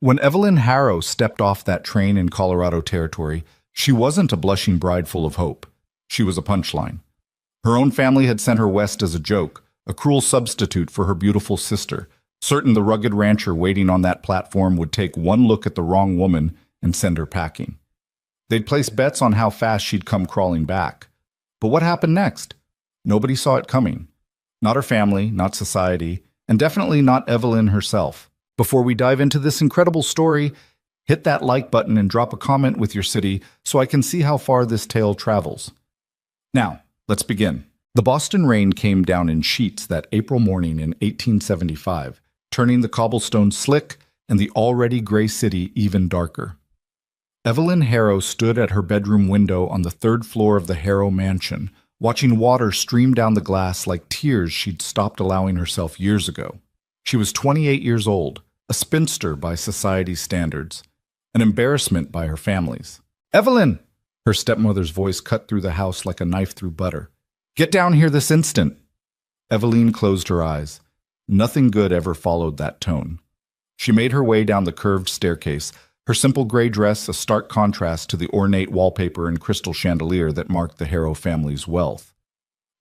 When Evelyn Harrow stepped off that train in Colorado territory, she wasn't a blushing bride full of hope. She was a punchline. Her own family had sent her west as a joke, a cruel substitute for her beautiful sister, certain the rugged rancher waiting on that platform would take one look at the wrong woman and send her packing. They'd place bets on how fast she'd come crawling back. But what happened next? Nobody saw it coming. Not her family, not society, and definitely not Evelyn herself. Before we dive into this incredible story, hit that like button and drop a comment with your city so I can see how far this tale travels. Now, let's begin. The Boston rain came down in sheets that April morning in 1875, turning the cobblestones slick and the already gray city even darker. Evelyn Harrow stood at her bedroom window on the third floor of the Harrow mansion, watching water stream down the glass like tears she'd stopped allowing herself years ago. She was 28 years old, a spinster by society's standards, an embarrassment by her family's. "Evelyn!" Her stepmother's voice cut through the house like a knife through butter. "Get down here this instant!" Evelyn closed her eyes. Nothing good ever followed that tone. She made her way down the curved staircase, her simple gray dress a stark contrast to the ornate wallpaper and crystal chandelier that marked the Harrow family's wealth.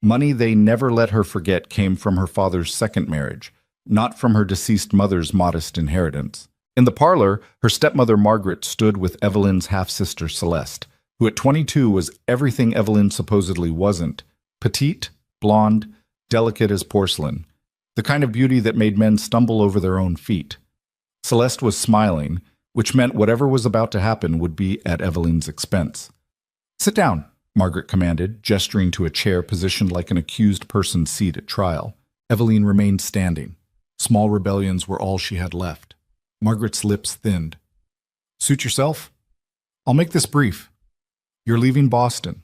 Money they never let her forget came from her father's second marriage, not from her deceased mother's modest inheritance. In the parlor, her stepmother Margaret stood with Evelyn's half-sister Celeste, who at 22 was everything Evelyn supposedly wasn't: petite, blonde, delicate as porcelain, the kind of beauty that made men stumble over their own feet. Celeste was smiling, which meant whatever was about to happen would be at Evelyn's expense. "Sit down," Margaret commanded, gesturing to a chair positioned like an accused person's seat at trial. Evelyn remained standing. Small rebellions were all she had left. Margaret's lips thinned. "Suit yourself? I'll make this brief. You're leaving Boston."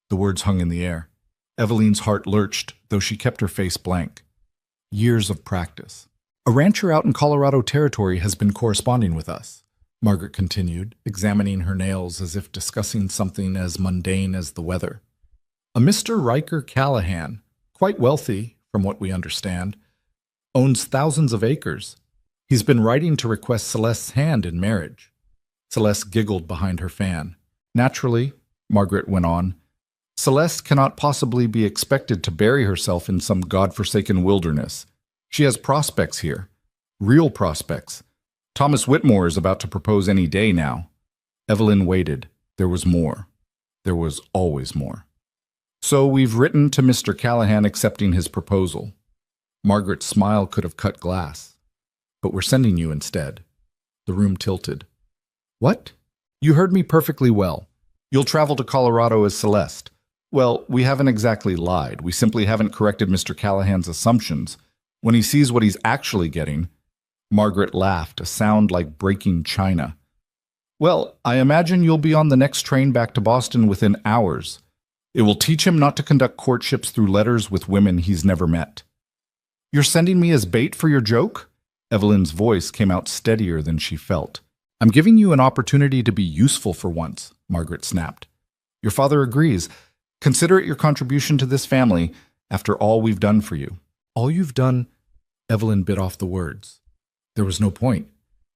The words hung in the air. Evelyn's heart lurched, though she kept her face blank. Years of practice. "A rancher out in Colorado territory has been corresponding with us," Margaret continued, examining her nails as if discussing something as mundane as the weather. "A Mr. Riker Callahan, quite wealthy, from what we understand, owns thousands of acres. He's been writing to request Celeste's hand in marriage." Celeste giggled behind her fan. "Naturally," Margaret went on, "Celeste cannot possibly be expected to bury herself in some godforsaken wilderness. She has prospects here. Real prospects. Thomas Whitmore is about to propose any day now." Evelyn waited. There was more. There was always more. "So we've written to Mr. Callahan accepting his proposal." Margaret's smile could have cut glass. "But we're sending you instead." The room tilted. "What?" "You heard me perfectly well. You'll travel to Colorado as Celeste. Well, we haven't exactly lied. We simply haven't corrected Mr. Callahan's assumptions. When he sees what he's actually getting—" Margaret laughed, a sound like breaking china. "Well, I imagine you'll be on the next train back to Boston within hours. It will teach him not to conduct courtships through letters with women he's never met." "You're sending me as bait for your joke?" Evelyn's voice came out steadier than she felt. "I'm giving you an opportunity to be useful for once," Margaret snapped. "Your father agrees. Consider it your contribution to this family after all we've done for you." "All you've done—" Evelyn bit off the words. There was no point.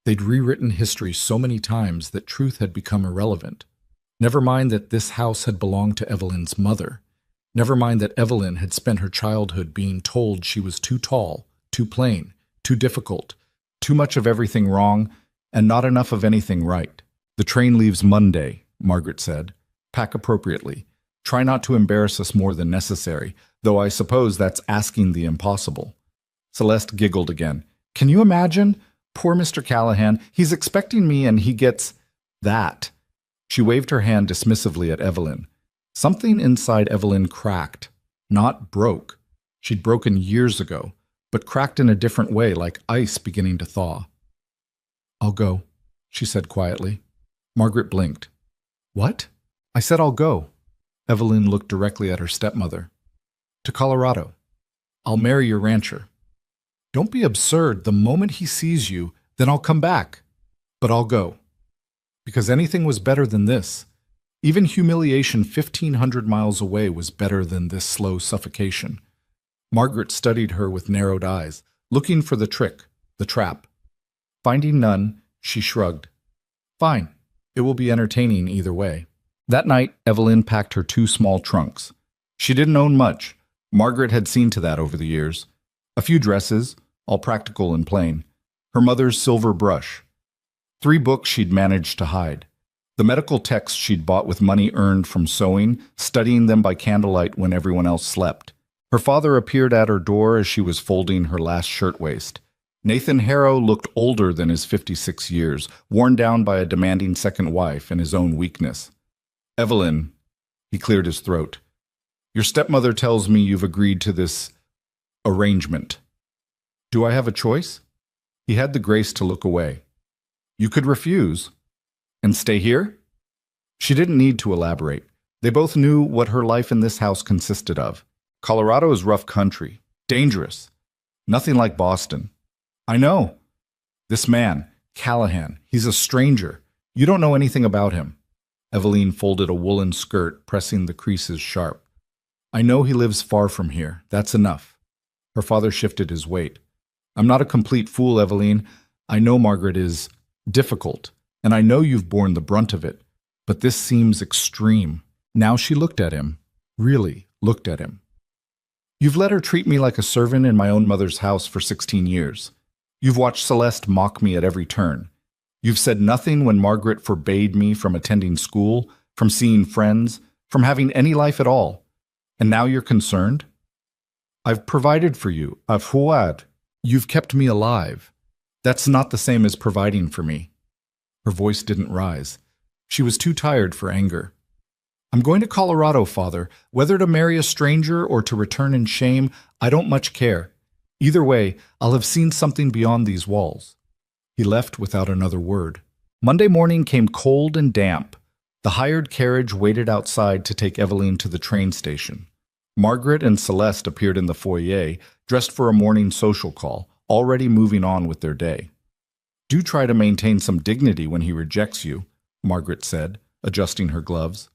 They'd rewritten history so many times that truth had become irrelevant. Never mind that this house had belonged to Evelyn's mother. Never mind that Evelyn had spent her childhood being told she was too tall, too plain, too difficult, too much of everything wrong, and not enough of anything right. "The train leaves Monday," Margaret said. "Pack appropriately. Try not to embarrass us more than necessary, though I suppose that's asking the impossible." Celeste giggled again. "Can you imagine? Poor Mr. Callahan. He's expecting me and he gets that." She waved her hand dismissively at Evelyn. Something inside Evelyn cracked, not broke. She'd broken years ago, but cracked in a different way, like ice beginning to thaw. "I'll go," she said quietly. Margaret blinked. "What?" "I said I'll go." Evelyn looked directly at her stepmother. "To Colorado. I'll marry your rancher." "Don't be absurd. The moment he sees you, then I'll come back. But I'll go. Because anything was better than this. Even humiliation 1,500 miles away was better than this slow suffocation." Margaret studied her with narrowed eyes, looking for the trick, the trap. Finding none, She shrugged. Fine. It will be entertaining either way. That night, Evelyn packed her 2 small trunks. She didn't own much. Margaret had seen to that over the years. A few dresses, all practical and plain. Her mother's silver brush. 3 books she'd managed to hide. The medical texts she'd bought with money earned from sewing, studying them by candlelight when everyone else slept. Her father appeared at her door as she was folding her last shirtwaist. Nathan Harrow looked older than his 56 years, worn down by a demanding second wife and his own weakness. Evelyn, he cleared his throat. Your stepmother tells me you've agreed to this arrangement. Do I have a choice? He had the grace to look away. You could refuse. And stay here? She didn't need to elaborate. They both knew what her life in this house consisted of. Colorado is rough country. Dangerous. Nothing like Boston. I know. This man, Callahan, he's a stranger. You don't know anything about him. Evelyn folded a woolen skirt, pressing the creases sharp. I know he lives far from here. That's enough. Her father shifted his weight. I'm not a complete fool, Evelyn. I know Margaret is difficult, and I know you've borne the brunt of it, but this seems extreme. Now she looked at him, really looked at him. You've let her treat me like a servant in my own mother's house for 16 years. You've watched Celeste mock me at every turn. You've said nothing when Margaret forbade me from attending school, from seeing friends, from having any life at all. And now you're concerned? I've provided for you. I've fouad. You've kept me alive. That's not the same as providing for me. Her voice didn't rise. She was too tired for anger. I'm going to Colorado, Father. Whether to marry a stranger or to return in shame, I don't much care. Either way, I'll have seen something beyond these walls. He left without another word. Monday morning came cold and damp. The hired carriage waited outside to take Evelyn to the train station. Margaret and Celeste appeared in the foyer, dressed for a morning social call, already moving on with their day. Do try to maintain some dignity when he rejects you, Margaret said, adjusting her gloves.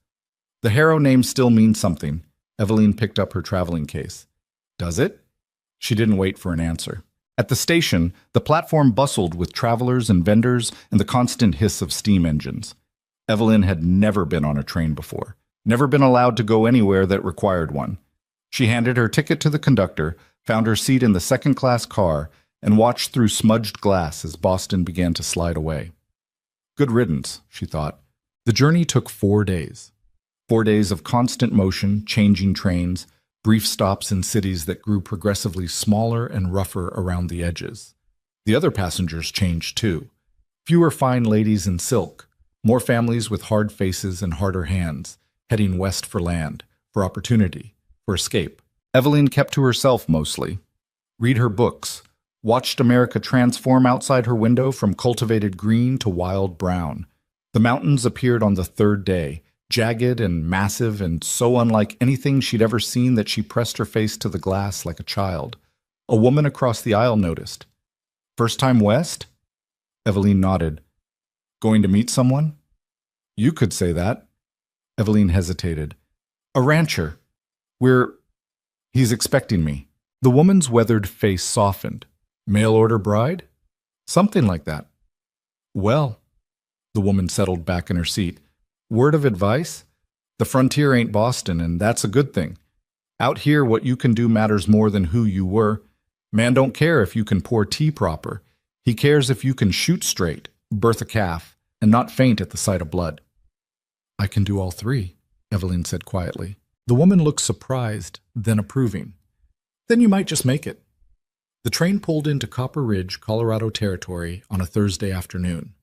The Harrow name still means something. Evelyn picked up her traveling case. Does it? She didn't wait for an answer. At the station, the platform bustled with travelers and vendors and the constant hiss of steam engines. Evelyn had never been on a train before, never been allowed to go anywhere that required one. She handed her ticket to the conductor, found her seat in the second-class car, and watched through smudged glass as Boston began to slide away. Good riddance, she thought. The journey took 4 days. 4 days of constant motion, changing trains, brief stops in cities that grew progressively smaller and rougher around the edges. The other passengers changed too. Fewer fine ladies in silk, more families with hard faces and harder hands, heading west for land, for opportunity, for escape. Evelyn kept to herself mostly. Read her books, watched America transform outside her window from cultivated green to wild brown. The mountains appeared on the 3rd day, jagged and massive and so unlike anything she'd ever seen that she pressed her face to the glass like a child. A woman across the aisle noticed. First time west? Evelyn nodded. Going to meet someone? You could say that. Evelyn hesitated. A rancher. He's expecting me. The woman's weathered face softened. Mail-order bride? Something like that. Well, the woman settled back in her seat. Word of advice? The frontier ain't Boston, and that's a good thing. Out here, what you can do matters more than who you were. Man don't care if you can pour tea proper. He cares if you can shoot straight, birth a calf, and not faint at the sight of blood. I can do all 3, Evelyn said quietly. The woman looked surprised, then approving. Then you might just make it. The train pulled into Copper Ridge, Colorado Territory on a Thursday afternoon.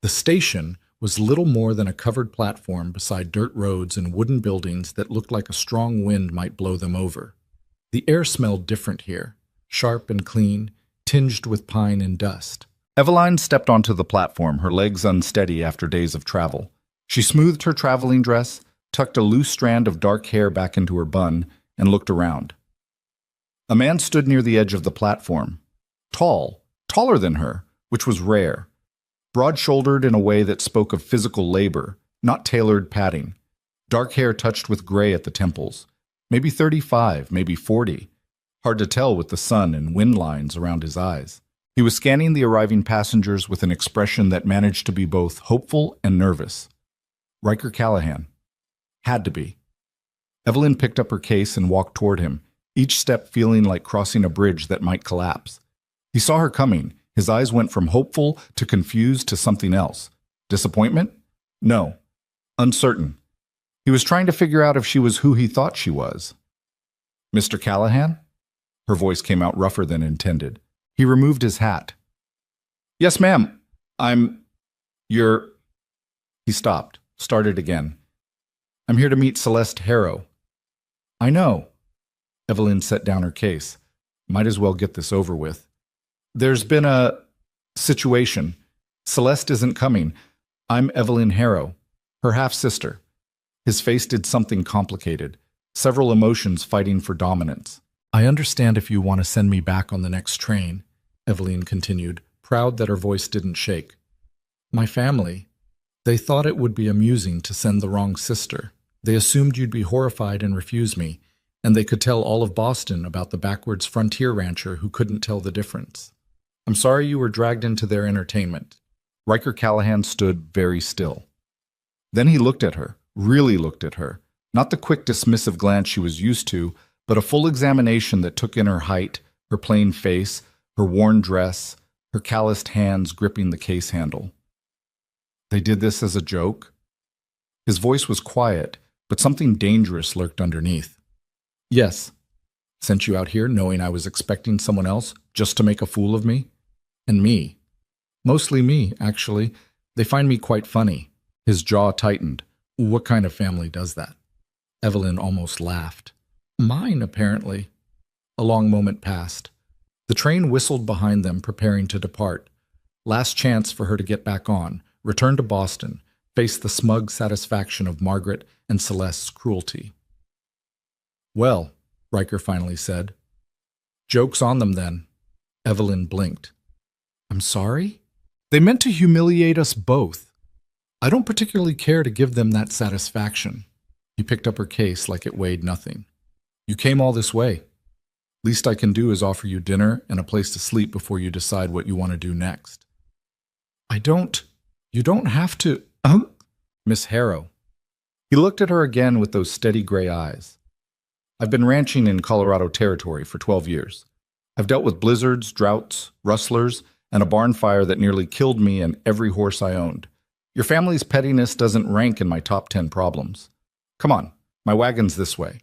The station was little more than a covered platform beside dirt roads and wooden buildings that looked like a strong wind might blow them over. The air smelled different here, sharp and clean, tinged with pine and dust. Evelyn stepped onto the platform, her legs unsteady after days of travel. She smoothed her traveling dress, tucked a loose strand of dark hair back into her bun, and looked around. A man stood near the edge of the platform. Tall, taller than her, which was rare. Broad-shouldered in a way that spoke of physical labor, not tailored padding. Dark hair touched with gray at the temples. Maybe 35, maybe 40. Hard to tell with the sun and wind lines around his eyes. He was scanning the arriving passengers with an expression that managed to be both hopeful and nervous. Riker Callahan. Had to be. Evelyn picked up her case and walked toward him, each step feeling like crossing a bridge that might collapse. He saw her coming. His eyes went from hopeful to confused to something else. Disappointment? No. Uncertain. He was trying to figure out if she was who he thought she was. Mr. Callahan? Her voice came out rougher than intended. He removed his hat. Yes, ma'am. You're... He stopped, started again. I'm here to meet Celeste Harrow. I know. Evelyn set down her case. Might as well get this over with. There's been a situation. Celeste isn't coming. I'm Evelyn Harrow, her half-sister. His face did something complicated, several emotions fighting for dominance. I understand if you want to send me back on the next train, Evelyn continued, proud that her voice didn't shake. My family, they thought it would be amusing to send the wrong sister. They assumed you'd be horrified and refuse me, and they could tell all of Boston about the backwards frontier rancher who couldn't tell the difference. I'm sorry you were dragged into their entertainment. Riker Callahan stood very still. Then he looked at her, really looked at her, not the quick dismissive glance she was used to, but a full examination that took in her height, her plain face, her worn dress, her calloused hands gripping the case handle. They did this as a joke? His voice was quiet, but something dangerous lurked underneath. Yes. Sent you out here knowing I was expecting someone else just to make a fool of me? And me. Mostly me, actually. They find me quite funny. His jaw tightened. What kind of family does that? Evelyn almost laughed. Mine, apparently. A long moment passed. The train whistled behind them, preparing to depart. Last chance for her to get back on, return to Boston, face the smug satisfaction of Margaret and Celeste's cruelty. Well, Riker finally said. Joke's on them, then. Evelyn blinked. I'm sorry? They meant to humiliate us both. I don't particularly care to give them that satisfaction. He picked up her case like it weighed nothing. You came all this way. Least I can do is offer you dinner and a place to sleep before you decide what you want to do next. You don't have to... Miss Harrow. He looked at her again with those steady gray eyes. I've been ranching in Colorado Territory for 12 years. I've dealt with blizzards, droughts, rustlers, and a barn fire that nearly killed me and every horse I owned. Your family's pettiness doesn't rank in my top 10 problems. Come on, my wagon's this way.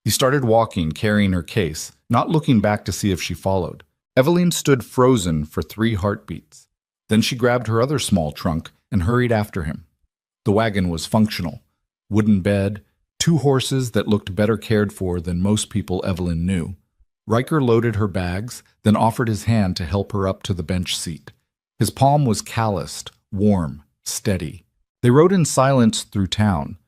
He started walking, carrying her case, not looking back to see if she followed. Evelyn stood frozen for 3 heartbeats. Then she grabbed her other small trunk and hurried after him. The wagon was functional. Wooden bed, 2 horses that looked better cared for than most people Evelyn knew. Riker loaded her bags, then offered his hand to help her up to the bench seat. His palm was calloused, warm, steady. They rode in silence through town.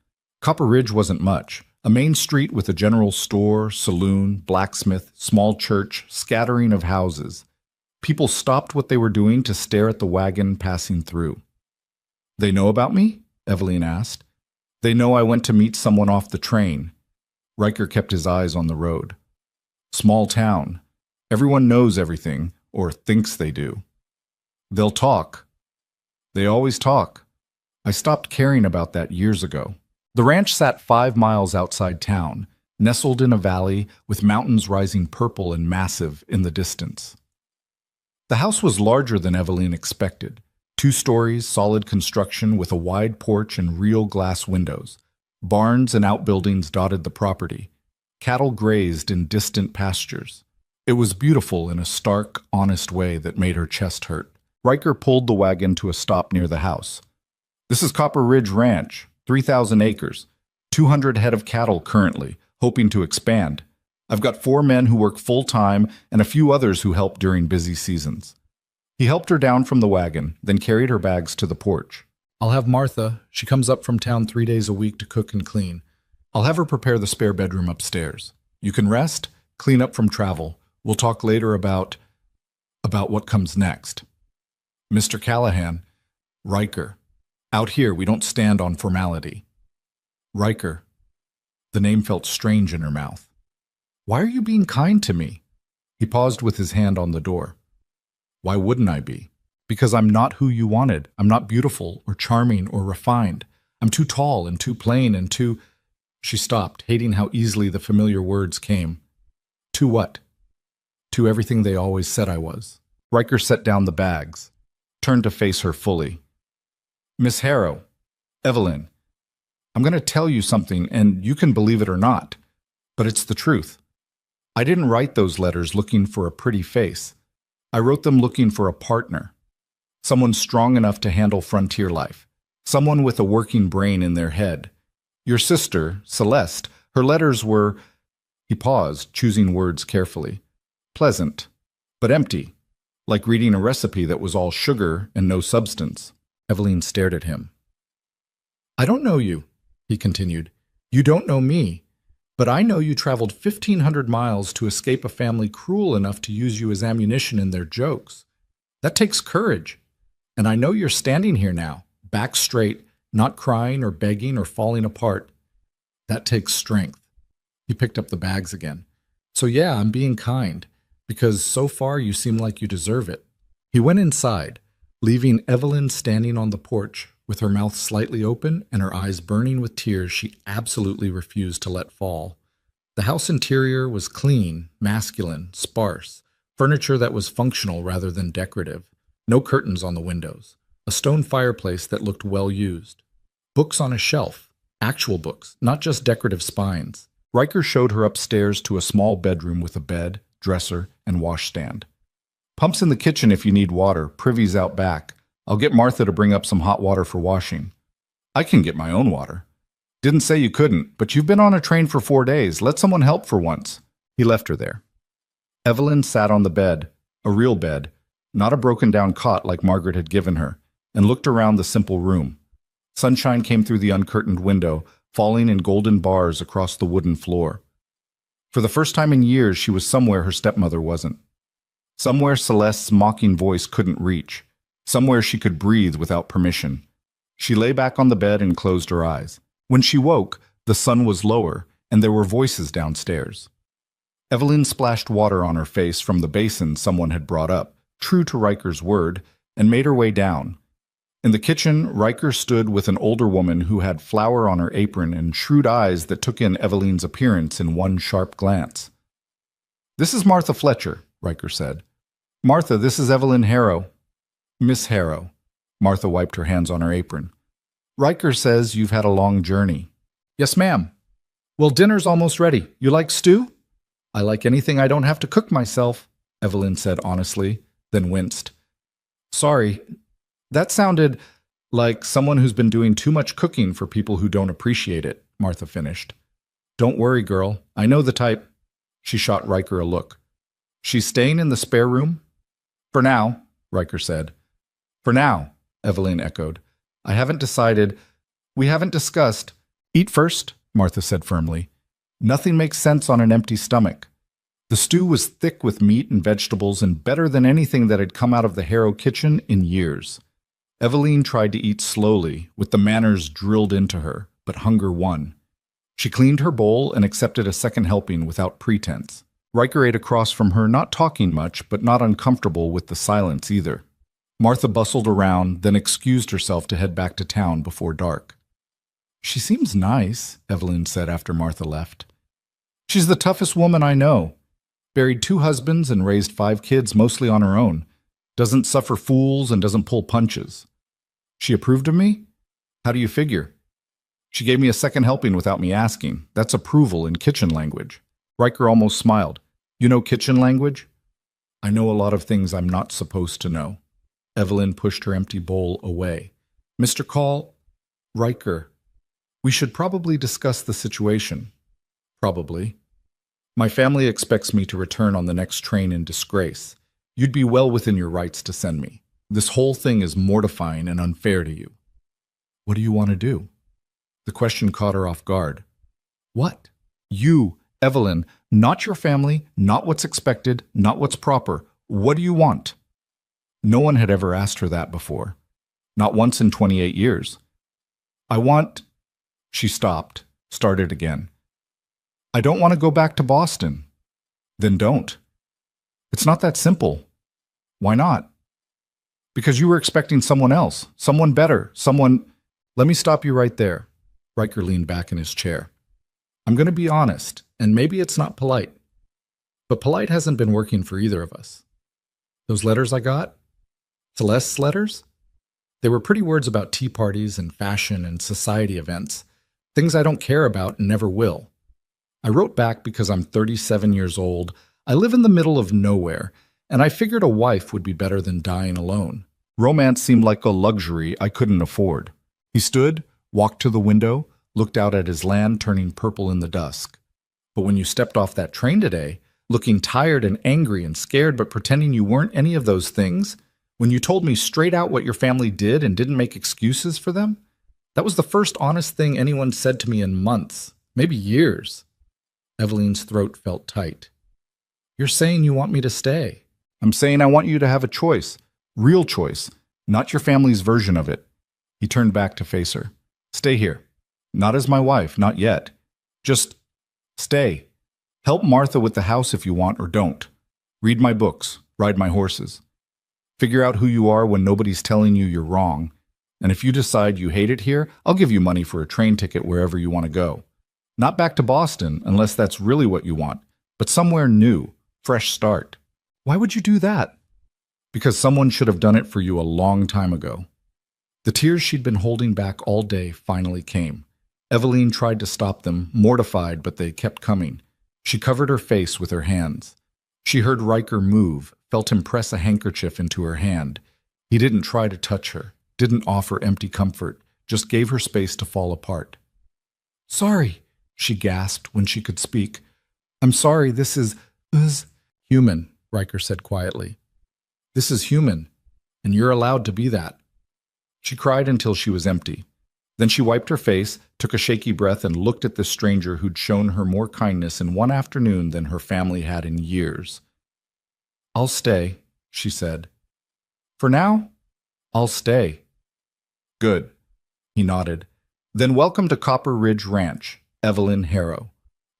Copper Ridge wasn't much. A main street with a general store, saloon, blacksmith, small church, scattering of houses. People stopped what they were doing to stare at the wagon passing through. They know about me? Evelyn asked. They know I went to meet someone off the train. Riker kept his eyes on the road. Small town. Everyone knows everything, or thinks they do. They'll talk. They always talk. I stopped caring about that years ago. The ranch sat 5 miles outside town, nestled in a valley with mountains rising purple and massive in the distance. The house was larger than Evelyn expected. 2 stories, solid construction with a wide porch and real glass windows. Barns and outbuildings dotted the property. Cattle grazed in distant pastures. It was beautiful in a stark, honest way that made her chest hurt. Riker pulled the wagon to a stop near the house. This is Copper Ridge Ranch, 3,000 acres, 200 head of cattle currently, hoping to expand. I've got 4 men who work full-time and a few others who help during busy seasons. He helped her down from the wagon, then carried her bags to the porch. I'll have Martha. She comes up from town 3 days a week to cook and clean. I'll have her prepare the spare bedroom upstairs. You can rest, clean up from travel. We'll talk later about what comes next. Mr. Callahan, Riker. Out here, we don't stand on formality. Riker. The name felt strange in her mouth. Why are you being kind to me? He paused with his hand on the door. Why wouldn't I be? Because I'm not who you wanted. I'm not beautiful or charming or refined. I'm too tall and too plain and too... She stopped, hating how easily the familiar words came. To what? To everything they always said I was. Riker set down the bags, turned to face her fully. Miss Harrow, Evelyn, I'm going to tell you something, and you can believe it or not, but it's the truth. I didn't write those letters looking for a pretty face. I wrote them looking for a partner. Someone strong enough to handle frontier life. Someone with a working brain in their head. Your sister, Celeste, her letters were... He paused, choosing words carefully. Pleasant, but empty, like reading a recipe that was all sugar and no substance. Evelyn stared at him. I don't know you, he continued. You don't know me, but I know you traveled 1,500 miles to escape a family cruel enough to use you as ammunition in their jokes. That takes courage. And I know you're standing here now, back straight, not crying or begging or falling apart. That takes strength. He picked up the bags again. So yeah, I'm being kind, because so far you seem like you deserve it. He went inside, leaving Evelyn standing on the porch with her mouth slightly open and her eyes burning with tears she absolutely refused to let fall. The house interior was clean, masculine, sparse, furniture that was functional rather than decorative, no curtains on the windows, a stone fireplace that looked well used. Books on a shelf, actual books, not just decorative spines. Riker showed her upstairs to a small bedroom with a bed, dresser, and washstand. Pumps in the kitchen if you need water, privy's out back. I'll get Martha to bring up some hot water for washing. I can get my own water. Didn't say you couldn't, but you've been on a train for 4 days. Let someone help for once. He left her there. Evelyn sat on the bed, a real bed, not a broken-down cot like Margaret had given her, and looked around the simple room. Sunshine came through the uncurtained window, falling in golden bars across the wooden floor. For the first time in years, she was somewhere her stepmother wasn't. Somewhere Celeste's mocking voice couldn't reach. Somewhere she could breathe without permission. She lay back on the bed and closed her eyes. When she woke, the sun was lower, and there were voices downstairs. Evelyn splashed water on her face from the basin someone had brought up, true to Riker's word, and made her way down. In the kitchen, Riker stood with an older woman who had flour on her apron and shrewd eyes that took in Evelyn's appearance in one sharp glance. This is Martha Fletcher, Riker said. Martha, this is Evelyn Harrow. Miss Harrow. Martha wiped her hands on her apron. Riker says you've had a long journey. Yes, ma'am. Well, dinner's almost ready. You like stew? I like anything I don't have to cook myself, Evelyn said honestly, then winced. Sorry. That sounded like someone who's been doing too much cooking for people who don't appreciate it, Martha finished. Don't worry, girl. I know the type. She shot Riker a look. She's staying in the spare room? For now, Riker said. For now, Evelyn echoed. I haven't decided. We haven't discussed. Eat first, Martha said firmly. Nothing makes sense on an empty stomach. The stew was thick with meat and vegetables and better than anything that had come out of the Harrow kitchen in years. Evelyn tried to eat slowly, with the manners drilled into her, but hunger won. She cleaned her bowl and accepted a second helping without pretense. Riker ate across from her, not talking much, but not uncomfortable with the silence either. Martha bustled around, then excused herself to head back to town before dark. She seems nice, Evelyn said after Martha left. She's the toughest woman I know. Buried 2 husbands and raised 5 kids mostly on her own. Doesn't suffer fools and doesn't pull punches. She approved of me? How do you figure? She gave me a second helping without me asking. That's approval in kitchen language. Riker almost smiled. You know kitchen language? I know a lot of things I'm not supposed to know. Evelyn pushed her empty bowl away. Mr. Call, Riker, we should probably discuss the situation. Probably. My family expects me to return on the next train in disgrace. You'd be well within your rights to send me. This whole thing is mortifying and unfair to you. What do you want to do? The question caught her off guard. What? You, Evelyn, not your family, not what's expected, not what's proper. What do you want? No one had ever asked her that before. Not once in 28 years. I want... She stopped, started again. I don't want to go back to Boston. Then don't. It's not that simple. Why not? Because you were expecting someone else, someone better, someone... Let me stop you right there. Riker leaned back in his chair. I'm going to be honest, and maybe it's not polite, but polite hasn't been working for either of us. Those letters I got, Celeste's letters, they were pretty words about tea parties and fashion and society events, things I don't care about and never will. I wrote back because I'm 37 years old, I live in the middle of nowhere, and I figured a wife would be better than dying alone. Romance seemed like a luxury I couldn't afford. He stood, walked to the window, looked out at his land turning purple in the dusk. But when you stepped off that train today, looking tired and angry and scared but pretending you weren't any of those things, when you told me straight out what your family did and didn't make excuses for them, that was the first honest thing anyone said to me in months, maybe years. Evelyn's throat felt tight. You're saying you want me to stay. I'm saying I want you to have a choice, real choice, not your family's version of it. He turned back to face her. Stay here. Not as my wife, not yet. Just stay. Help Martha with the house if you want or don't. Read my books, ride my horses. Figure out who you are when nobody's telling you you're wrong. And if you decide you hate it here, I'll give you money for a train ticket wherever you want to go. Not back to Boston, unless that's really what you want, but somewhere new, fresh start. Why would you do that? Because someone should have done it for you a long time ago. The tears she'd been holding back all day finally came. Evelyn tried to stop them, mortified, but they kept coming. She covered her face with her hands. She heard Riker move, felt him press a handkerchief into her hand. He didn't try to touch her, didn't offer empty comfort, just gave her space to fall apart. Sorry, she gasped when she could speak. I'm sorry, this is human, Riker said quietly. This is human, and you're allowed to be that. She cried until she was empty. Then she wiped her face, took a shaky breath, and looked at the stranger who'd shown her more kindness in one afternoon than her family had in years. I'll stay, she said. For now, I'll stay. Good, he nodded. Then welcome to Copper Ridge Ranch, Evelyn Harrow.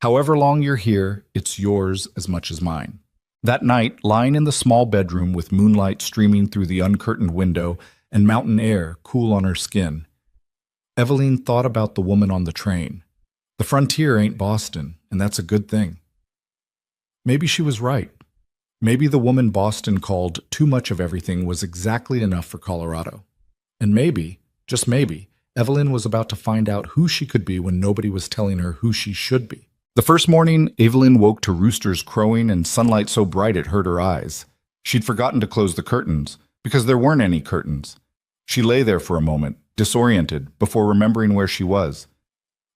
However long you're here, it's yours as much as mine. That night, lying in the small bedroom with moonlight streaming through the uncurtained window and mountain air cool on her skin, Evelyn thought about the woman on the train. The frontier ain't Boston, and that's a good thing. Maybe she was right. Maybe the woman Boston called too much of everything was exactly enough for Colorado. And maybe, just maybe, Evelyn was about to find out who she could be when nobody was telling her who she should be. The first morning, Evelyn woke to roosters crowing and sunlight so bright it hurt her eyes. She'd forgotten to close the curtains, because there weren't any curtains. She lay there for a moment, disoriented, before remembering where she was.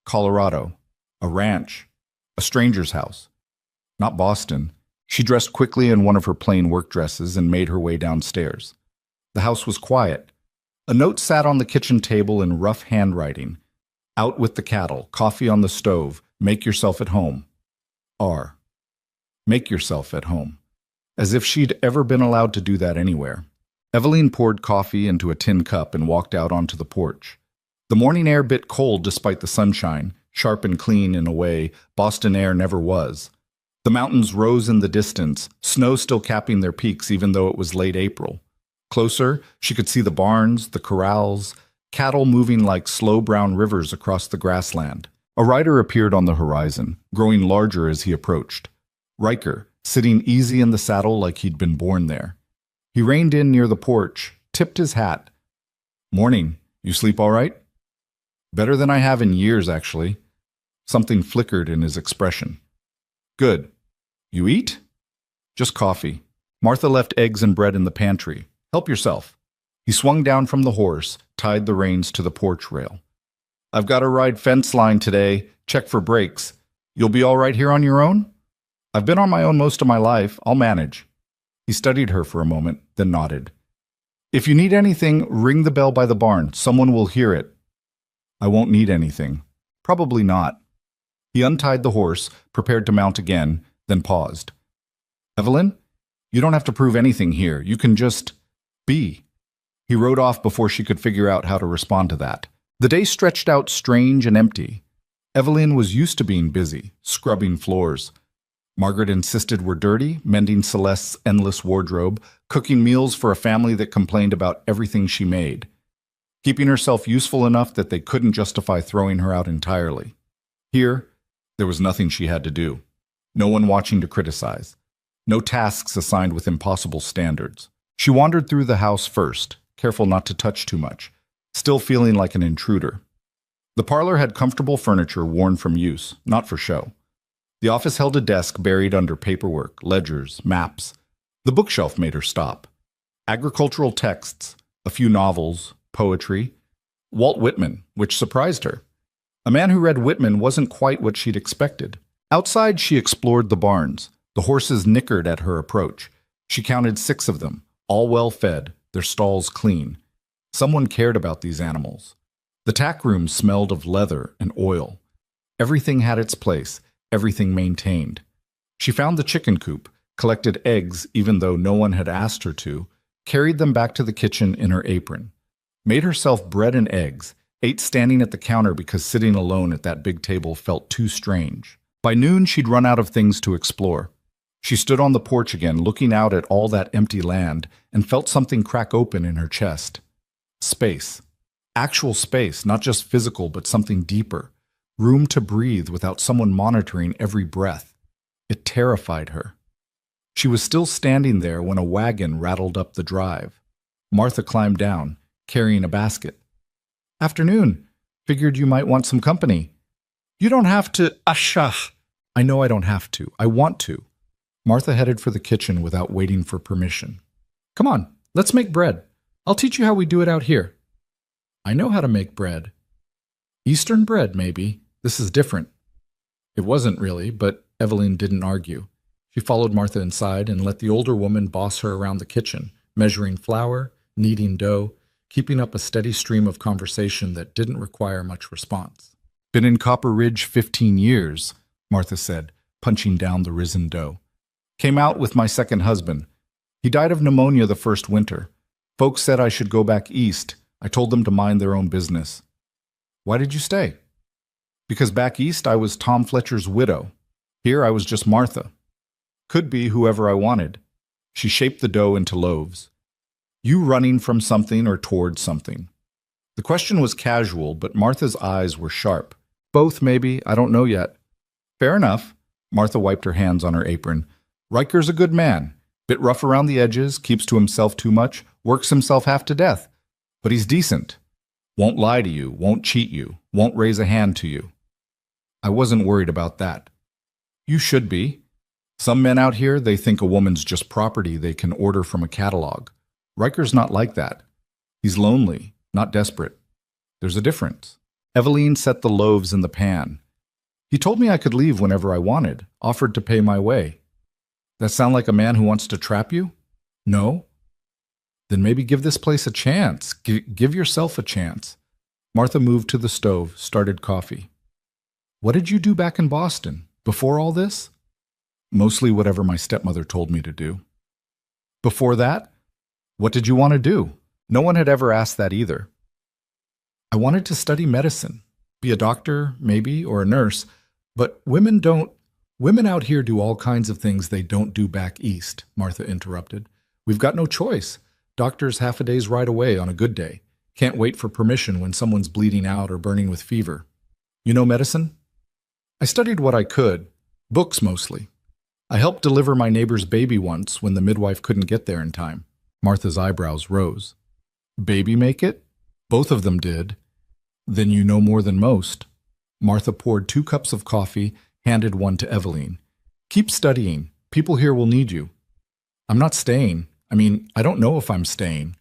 Colorado. A ranch. A stranger's house. Not Boston. She dressed quickly in one of her plain work dresses and made her way downstairs. The house was quiet. A note sat on the kitchen table in rough handwriting. Out with the cattle, coffee on the stove, make yourself at home. R. Make yourself at home. As if she'd ever been allowed to do that anywhere. Evelyn poured coffee into a tin cup and walked out onto the porch. The morning air bit cold despite the sunshine, sharp and clean in a way Boston air never was. The mountains rose in the distance, snow still capping their peaks even though it was late April. Closer, she could see the barns, the corrals, cattle moving like slow brown rivers across the grassland. A rider appeared on the horizon, growing larger as he approached. Riker, sitting easy in the saddle like he'd been born there. He reined in near the porch, tipped his hat. Morning. You sleep all right? Better than I have in years, actually. Something flickered in his expression. Good. You eat? Just coffee. Martha left eggs and bread in the pantry. Help yourself. He swung down from the horse, tied the reins to the porch rail. I've got to ride fence line today, check for brakes. You'll be all right here on your own? I've been on my own most of my life. I'll manage. He studied her for a moment, then nodded. If you need anything, ring the bell by the barn. Someone will hear it. I won't need anything. Probably not. He untied the horse, prepared to mount again, then paused. Evelyn, you don't have to prove anything here. You can just be. He rode off before she could figure out how to respond to that. The day stretched out strange and empty. Evelyn was used to being busy, scrubbing floors. Margaret insisted were dirty, mending Celeste's endless wardrobe, cooking meals for a family that complained about everything she made, keeping herself useful enough that they couldn't justify throwing her out entirely. Here, there was nothing she had to do. No one watching to criticize. No tasks assigned with impossible standards. She wandered through the house first, careful not to touch too much, still feeling like an intruder. The parlor had comfortable furniture worn from use, not for show. The office held a desk buried under paperwork, ledgers, maps. The bookshelf made her stop. Agricultural texts, a few novels, poetry. Walt Whitman, which surprised her. A man who read Whitman wasn't quite what she'd expected. Outside, she explored the barns. The horses nickered at her approach. She counted 6 of them, all well fed, their stalls clean. Someone cared about these animals. The tack room smelled of leather and oil. Everything had its place, everything maintained. She found the chicken coop, collected eggs even though no one had asked her to, carried them back to the kitchen in her apron, made herself bread and eggs, ate standing at the counter because sitting alone at that big table felt too strange. By noon, she'd run out of things to explore. She stood on the porch again, looking out at all that empty land, and felt something crack open in her chest. Space. Actual space, not just physical, but something deeper. Room to breathe without someone monitoring every breath. It terrified her. She was still standing there when a wagon rattled up the drive. Martha climbed down, carrying a basket. "Afternoon. Figured you might want some company." "You don't have to." "Ashah." "I know I don't have to. I want to." Martha headed for the kitchen without waiting for permission. "Come on, let's make bread. I'll teach you how we do it out here." "I know how to make bread." "Eastern bread, maybe. This is different." It wasn't really, but Evelyn didn't argue. She followed Martha inside and let the older woman boss her around the kitchen, measuring flour, kneading dough, keeping up a steady stream of conversation that didn't require much response. "Been in Copper Ridge 15 years, Martha said, punching down the risen dough. "Came out with my second husband. He died of pneumonia the first winter. Folks said I should go back east. I told them to mind their own business." "Why did you stay?" "Because back east I was Tom Fletcher's widow. Here I was just Martha. Could be whoever I wanted." She shaped the dough into loaves. "You running from something or towards something?" The question was casual, but Martha's eyes were sharp. "Both, maybe. I don't know yet." "Fair enough." Martha wiped her hands on her apron. "Riker's a good man. Bit rough around the edges, keeps to himself too much, works himself half to death. But he's decent. Won't lie to you, won't cheat you, won't raise a hand to you." I wasn't worried about that. "You should be. Some men out here, they think a woman's just property they can order from a catalog. Riker's not like that. He's lonely, not desperate. There's a difference." Eveline set the loaves in the pan. "He told me I could leave whenever I wanted, offered to pay my way." "That sound like a man who wants to trap you?" "No." "Then maybe give this place a chance. Give yourself a chance." Martha moved to the stove, started coffee. "What did you do back in Boston, before all this?" "Mostly whatever my stepmother told me to do." "Before that? What did you want to do?" No one had ever asked that either. "I wanted to study medicine. Be a doctor, maybe, or a nurse. But women out here do all kinds of things they don't do back east," Martha interrupted. "We've got no choice. Doctors half a day's ride away on a good day. Can't wait for permission when someone's bleeding out or burning with fever. You know medicine?" "I studied what I could. Books mostly. I helped deliver my neighbor's baby once when the midwife couldn't get there in time." Martha's eyebrows rose. "Baby make it?" "Both of them did." "Then you know more than most." Martha poured 2 cups of coffee, handed one to Eveline. "Keep studying. People here will need you." "I'm not staying. I don't know if I'm staying."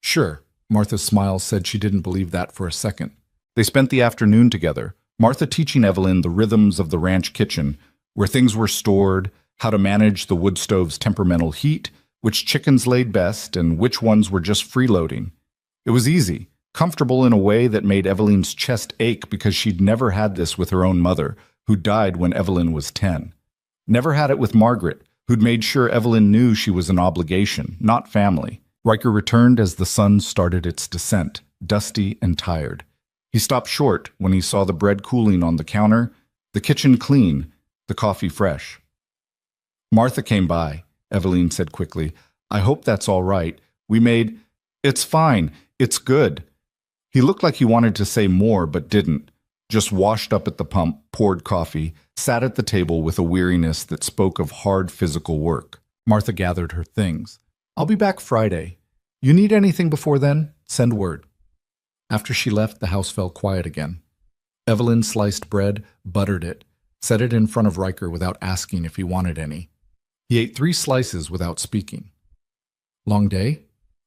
"Sure." Martha's smile said she didn't believe that for a second. They spent the afternoon together, Martha teaching Eveline the rhythms of the ranch kitchen, where things were stored, how to manage the wood stove's temperamental heat, which chickens laid best, and which ones were just freeloading. It was easy, comfortable in a way that made Eveline's chest ache because she'd never had this with her own mother, who died when Eveline was 10. Never had it with Margaret, who'd made sure Eveline knew she was an obligation, not family. Riker returned as the sun started its descent, dusty and tired. He stopped short when he saw the bread cooling on the counter, the kitchen clean, the coffee fresh. Martha came by, Eveline said quickly. I hope that's all right. We made... It's fine. It's good. He looked like he wanted to say more, but didn't. Just washed up at the pump, poured coffee, sat at the table with a weariness that spoke of hard physical work. Martha gathered her things. I'll be back Friday. You need anything before then? Send word. After she left, the house fell quiet again. Eveline sliced bread, buttered it, set it in front of Riker without asking if he wanted any. He ate 3 slices without speaking. Long day?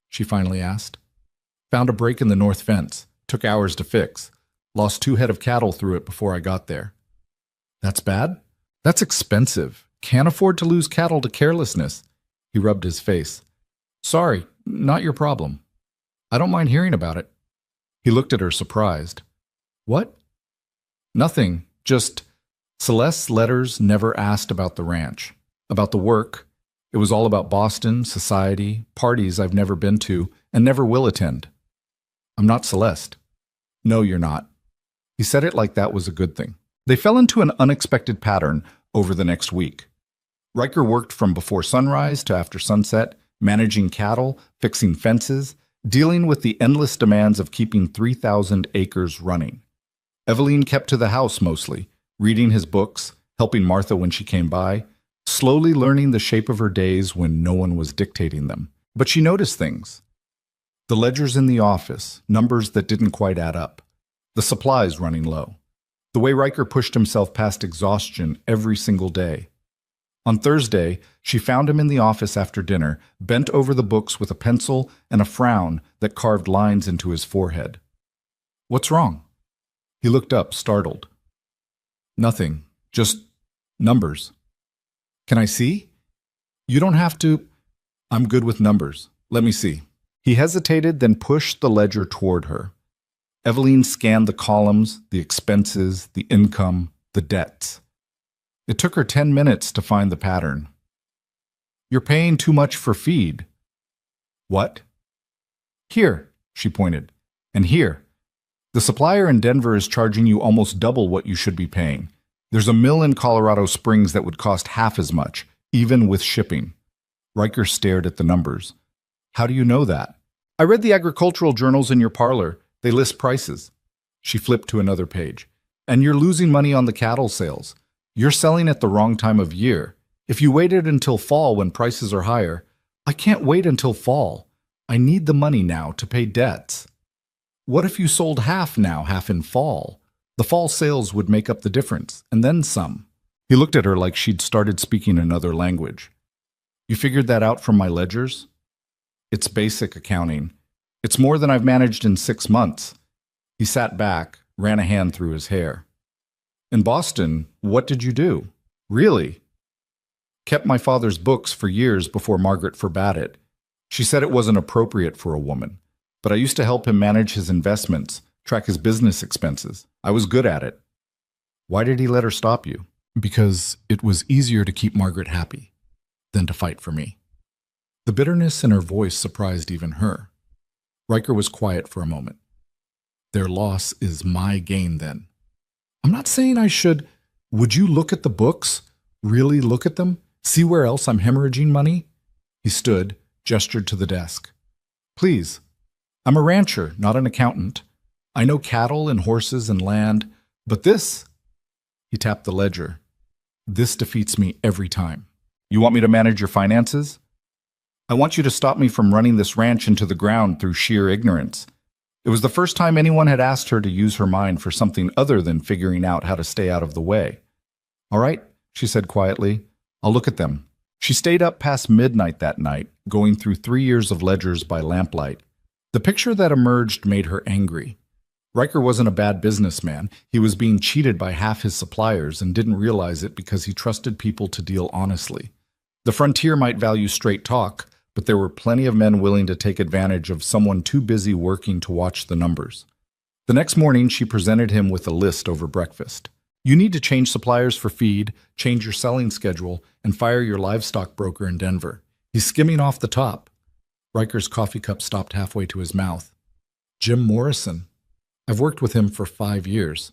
She finally asked. Found a break in the north fence. Took hours to fix. Lost 2 head of cattle through it before I got there. That's bad? That's expensive. Can't afford to lose cattle to carelessness. He rubbed his face. Sorry, not your problem. I don't mind hearing about it. He looked at her surprised. What? Nothing. Just Celeste's letters never asked about the ranch, about the work. It was all about Boston, society, parties I've never been to and never will attend. I'm not Celeste. No, you're not. He said it like that was a good thing. They fell into an unexpected pattern over the next week. Riker worked from before sunrise to after sunset, managing cattle, fixing fences, dealing with the endless demands of keeping 3,000 acres running. Eveline kept to the house mostly, reading his books, helping Martha when she came by, slowly learning the shape of her days when no one was dictating them. But she noticed things. The ledgers in the office, numbers that didn't quite add up. The supplies running low. The way Riker pushed himself past exhaustion every single day. On Thursday, she found him in the office after dinner, bent over the books with a pencil and a frown that carved lines into his forehead. What's wrong? He looked up, startled. Nothing, just numbers. Can I see? You don't have to. I'm good with numbers. Let me see. He hesitated, then pushed the ledger toward her. Eveline scanned the columns, the expenses, the income, the debts. It took her 10 minutes to find the pattern. You're paying too much for feed. What? Here, she pointed. And here. The supplier in Denver is charging you almost double what you should be paying. There's a mill in Colorado Springs that would cost half as much, even with shipping. Riker stared at the numbers. How do you know that? I read the agricultural journals in your parlor. They list prices. She flipped to another page. And you're losing money on the cattle sales. You're selling at the wrong time of year. If you waited until fall when prices are higher, I can't wait until fall. I need the money now to pay debts. What if you sold half now, half in fall? The fall sales would make up the difference, and then some. He looked at her like she'd started speaking another language. You figured that out from my ledgers? It's basic accounting. It's more than I've managed in 6 months. He sat back, ran a hand through his hair. In Boston, what did you do? Really? Kept my father's books for years before Margaret forbade it. She said it wasn't appropriate for a woman. But I used to help him manage his investments, track his business expenses. I was good at it. Why did he let her stop you? Because it was easier to keep Margaret happy than to fight for me. The bitterness in her voice surprised even her. Riker was quiet for a moment. Their loss is my gain, then. I'm not saying I should. Would you look at the books? Really look at them? See where else I'm hemorrhaging money? He stood, gestured to the desk. Please. I'm a rancher, not an accountant. I know cattle and horses and land, but this... He tapped the ledger. This defeats me every time. You want me to manage your finances? I want you to stop me from running this ranch into the ground through sheer ignorance. It was the first time anyone had asked her to use her mind for something other than figuring out how to stay out of the way. All right, she said quietly. I'll look at them. She stayed up past midnight that night, going through 3 years of ledgers by lamplight. The picture that emerged made her angry. Riker wasn't a bad businessman. He was being cheated by half his suppliers and didn't realize it because he trusted people to deal honestly. The frontier might value straight talk, but there were plenty of men willing to take advantage of someone too busy working to watch the numbers. The next morning, she presented him with a list over breakfast. You need to change suppliers for feed, change your selling schedule, and fire your livestock broker in Denver. He's skimming off the top. Riker's coffee cup stopped halfway to his mouth. Jim Morrison. I've worked with him for 5 years.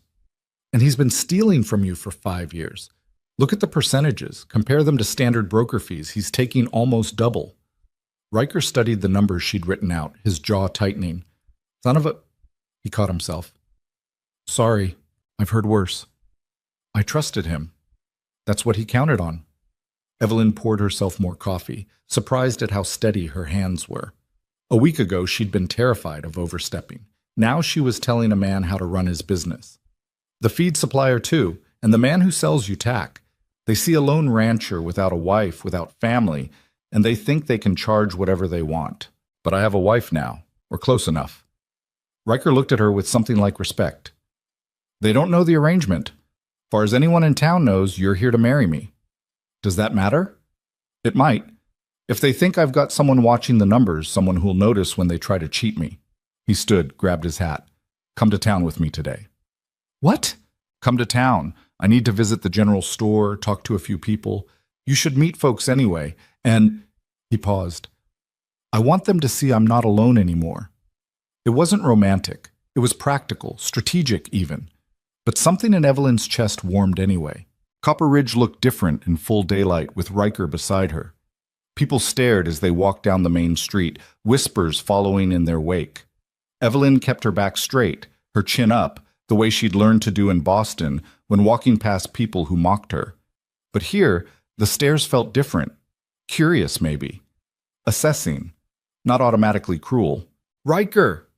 And he's been stealing from you for 5 years. Look at the percentages. Compare them to standard broker fees. He's taking almost double. Riker studied the numbers she'd written out, his jaw tightening. Son of a... He caught himself. Sorry, I've heard worse. I trusted him. That's what he counted on. Evelyn poured herself more coffee, surprised at how steady her hands were. A week ago, she'd been terrified of overstepping. Now she was telling a man how to run his business. The feed supplier, too, and the man who sells you tack. They see a lone rancher without a wife, without family, and they think they can charge whatever they want. But I have a wife now, or close enough. Riker looked at her with something like respect. They don't know the arrangement. Far as anyone in town knows, you're here to marry me. Does that matter? It might. If they think I've got someone watching the numbers, someone who'll notice when they try to cheat me. He stood, grabbed his hat. Come to town with me today. What? Come to town. I need to visit the general store, talk to a few people. You should meet folks anyway. And he paused. I want them to see I'm not alone anymore. It wasn't romantic. It was practical, strategic even. But something in Evelyn's chest warmed anyway. Copper Ridge looked different in full daylight with Riker beside her. People stared as they walked down the main street, whispers following in their wake. Evelyn kept her back straight, her chin up, the way she'd learned to do in Boston when walking past people who mocked her. But here, the stares felt different. Curious, maybe. Assessing. Not automatically cruel. Riker!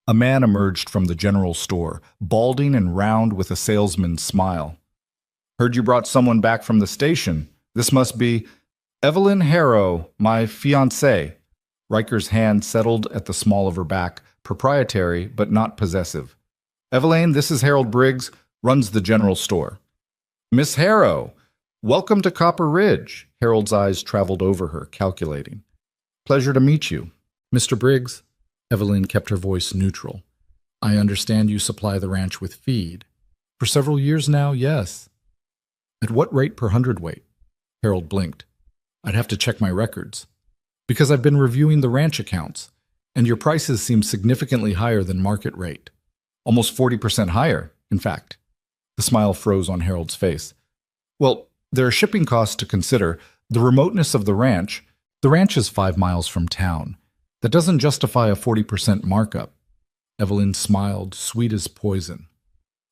A man emerged from the general store, balding and round with a salesman's smile. Heard you brought someone back from the station. This must be Evelyn Harrow, my fiancée. Riker's hand settled at the small of her back, proprietary but not possessive. Evelyn, this is Harold Briggs, runs the general store. Miss Harrow, welcome to Copper Ridge. Harold's eyes traveled over her, calculating. Pleasure to meet you. Mr. Briggs, Evelyn kept her voice neutral. I understand you supply the ranch with feed. For several years now, yes. At what rate per hundredweight? Harold blinked. I'd have to check my records. Because I've been reviewing the ranch accounts, and your prices seem significantly higher than market rate. Almost 40% higher, in fact. The smile froze on Harold's face. Well, there are shipping costs to consider, the remoteness of the ranch. The ranch is 5 miles from town. That doesn't justify a 40% markup. Evelyn smiled, sweet as poison.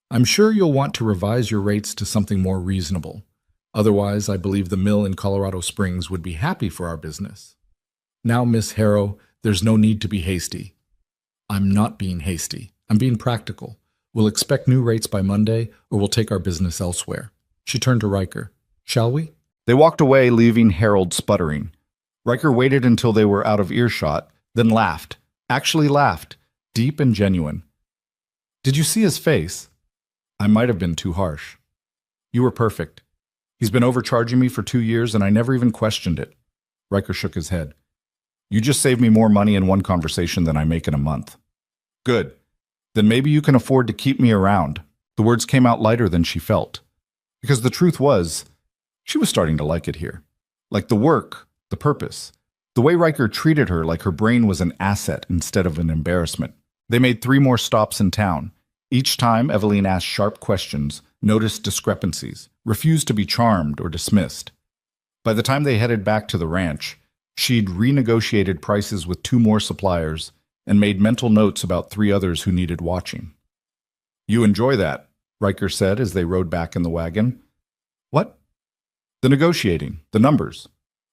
I'm sure you'll want to revise your rates to something more reasonable. Otherwise, I believe the mill in Colorado Springs would be happy for our business. Now, Miss Harrow, there's no need to be hasty. I'm not being hasty. I'm being practical. We'll expect new rates by Monday, or we'll take our business elsewhere. She turned to Riker. Shall we? They walked away, leaving Harold sputtering. Riker waited until they were out of earshot, then laughed. Actually laughed. Deep and genuine. Did you see his face? I might have been too harsh. You were perfect. He's been overcharging me for 2 years, and I never even questioned it. Riker shook his head. You just saved me more money in one conversation than I make in a month. Good. Then maybe you can afford to keep me around. The words came out lighter than she felt. Because the truth was, she was starting to like it here. Like the work, the purpose. The way Riker treated her like her brain was an asset instead of an embarrassment. They made 3 more stops in town. Each time, Evelyn asked sharp questions, noticed discrepancies, refused to be charmed or dismissed. By the time they headed back to the ranch, she'd renegotiated prices with 2 more suppliers and made mental notes about 3 others who needed watching. You enjoy that, Riker said as they rode back in the wagon. What? The negotiating, the numbers.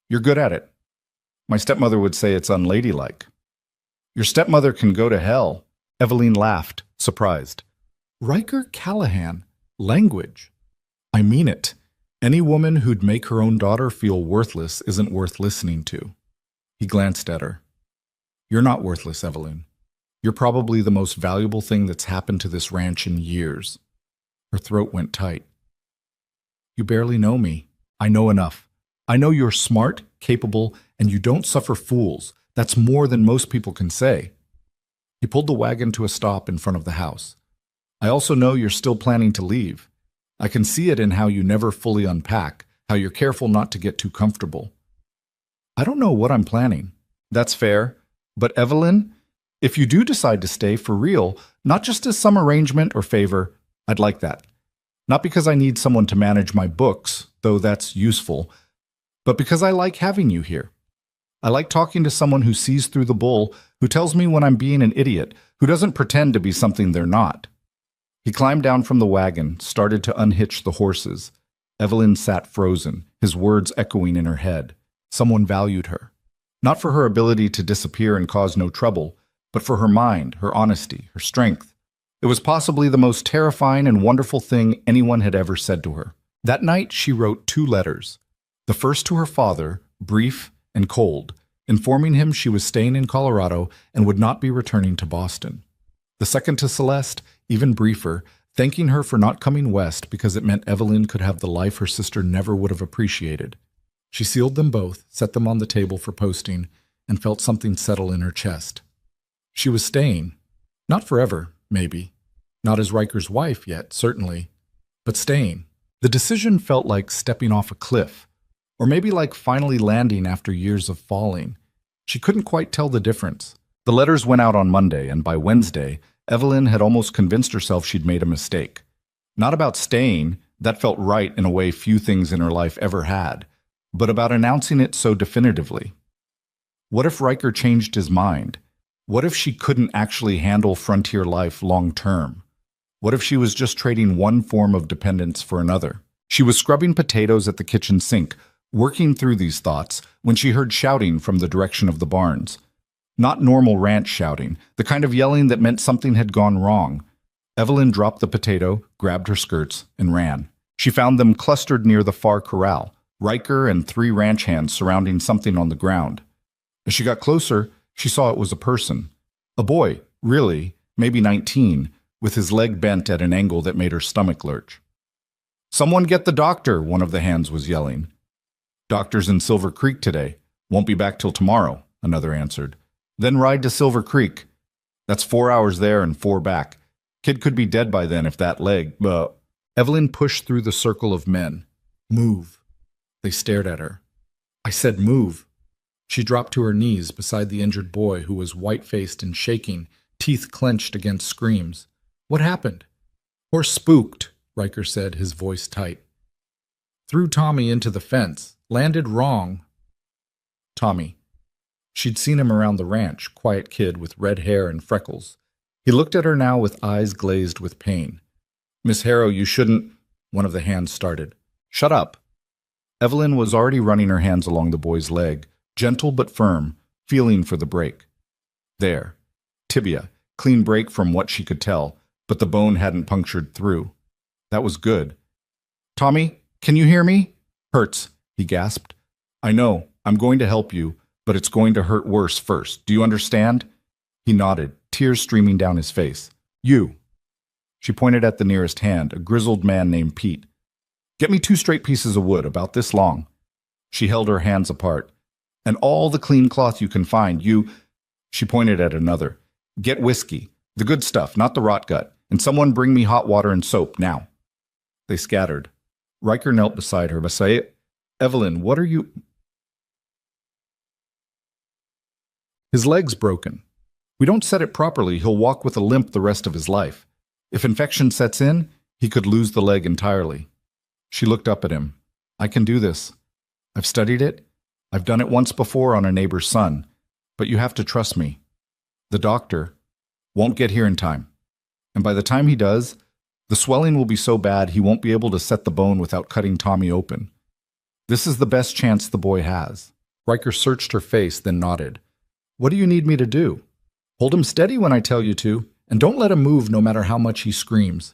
You're good at it. My stepmother would say it's unladylike. Your stepmother can go to hell. Evelyn laughed, surprised. Riker Callahan. Language. I mean it. Any woman who'd make her own daughter feel worthless isn't worth listening to. He glanced at her. You're not worthless, Evelyn. You're probably the most valuable thing that's happened to this ranch in years. Her throat went tight. You barely know me. I know enough. I know you're smart, capable, and you don't suffer fools. That's more than most people can say. He pulled the wagon to a stop in front of the house. I also know you're still planning to leave. I can see it in how you never fully unpack, how you're careful not to get too comfortable. I don't know what I'm planning. That's fair. But Evelyn, if you do decide to stay for real, not just as some arrangement or favor, I'd like that. Not because I need someone to manage my books, though that's useful, but because I like having you here. I like talking to someone who sees through the bull, who tells me when I'm being an idiot, who doesn't pretend to be something they're not. He climbed down from the wagon, started to unhitch the horses. Evelyn sat frozen, his words echoing in her head. Someone valued her. Not for her ability to disappear and cause no trouble, but for her mind, her honesty, her strength. It was possibly the most terrifying and wonderful thing anyone had ever said to her. That night, she wrote 2 letters. The first to her father, brief and cold, informing him she was staying in Colorado and would not be returning to Boston. The second to Celeste, even briefer, thanking her for not coming west because it meant Evelyn could have the life her sister never would have appreciated. She sealed them both, set them on the table for posting, and felt something settle in her chest. She was staying. Not forever, maybe. Not as Riker's wife yet, certainly. But staying. The decision felt like stepping off a cliff, or maybe like finally landing after years of falling. She couldn't quite tell the difference. The letters went out on Monday, and by Wednesday, Evelyn had almost convinced herself she'd made a mistake. Not about staying, that felt right in a way few things in her life ever had, but about announcing it so definitively. What if Riker changed his mind? What if she couldn't actually handle frontier life long term? What if she was just trading one form of dependence for another? She was scrubbing potatoes at the kitchen sink, working through these thoughts, when she heard shouting from the direction of the barns. Not normal ranch shouting, the kind of yelling that meant something had gone wrong. Evelyn dropped the potato, grabbed her skirts, and ran. She found them clustered near the far corral, Riker and 3 ranch hands surrounding something on the ground. As she got closer, she saw it was a person. A boy, really, maybe 19, with his leg bent at an angle that made her stomach lurch. "Someone get the doctor," one of the hands was yelling. "Doctor's in Silver Creek today. Won't be back till tomorrow," another answered. "Then ride to Silver Creek. That's 4 hours there and 4 back. Kid could be dead by then if that leg, Evelyn pushed through the circle of men. "Move." They stared at her. "I said move." She dropped to her knees beside the injured boy who was white-faced and shaking, teeth clenched against screams. "What happened?" "Horse spooked," Riker said, his voice tight. "Threw Tommy into the fence. Landed wrong." Tommy. She'd seen him around the ranch, quiet kid with red hair and freckles. He looked at her now with eyes glazed with pain. "Miss Harrow, you shouldn't—" One of the hands started. "Shut up." Evelyn was already running her hands along the boy's leg, gentle but firm, feeling for the break. There. Tibia, clean break from what she could tell, but the bone hadn't punctured through. That was good. "Tommy, can you hear me?" "Hurts," he gasped. "I know. I'm going to help you, but it's going to hurt worse first. Do you understand?" He nodded, tears streaming down his face. "You." She pointed at the nearest hand, a grizzled man named Pete. "Get me 2 straight pieces of wood, about this long." She held her hands apart. "And all the clean cloth you can find. You—" She pointed at another. "Get whiskey. The good stuff, not the rot gut. And someone bring me hot water and soap, now." They scattered. Riker knelt beside her. "Evelyn, what are you—" "His leg's broken. We don't set it properly, he'll walk with a limp the rest of his life. If infection sets in, he could lose the leg entirely." She looked up at him. "I can do this. I've studied it. I've done it once before on a neighbor's son. But you have to trust me. The doctor won't get here in time. And by the time he does, the swelling will be so bad he won't be able to set the bone without cutting Tommy open. This is the best chance the boy has." Riker searched her face, then nodded. "What do you need me to do?" "Hold him steady when I tell you to, and don't let him move no matter how much he screams."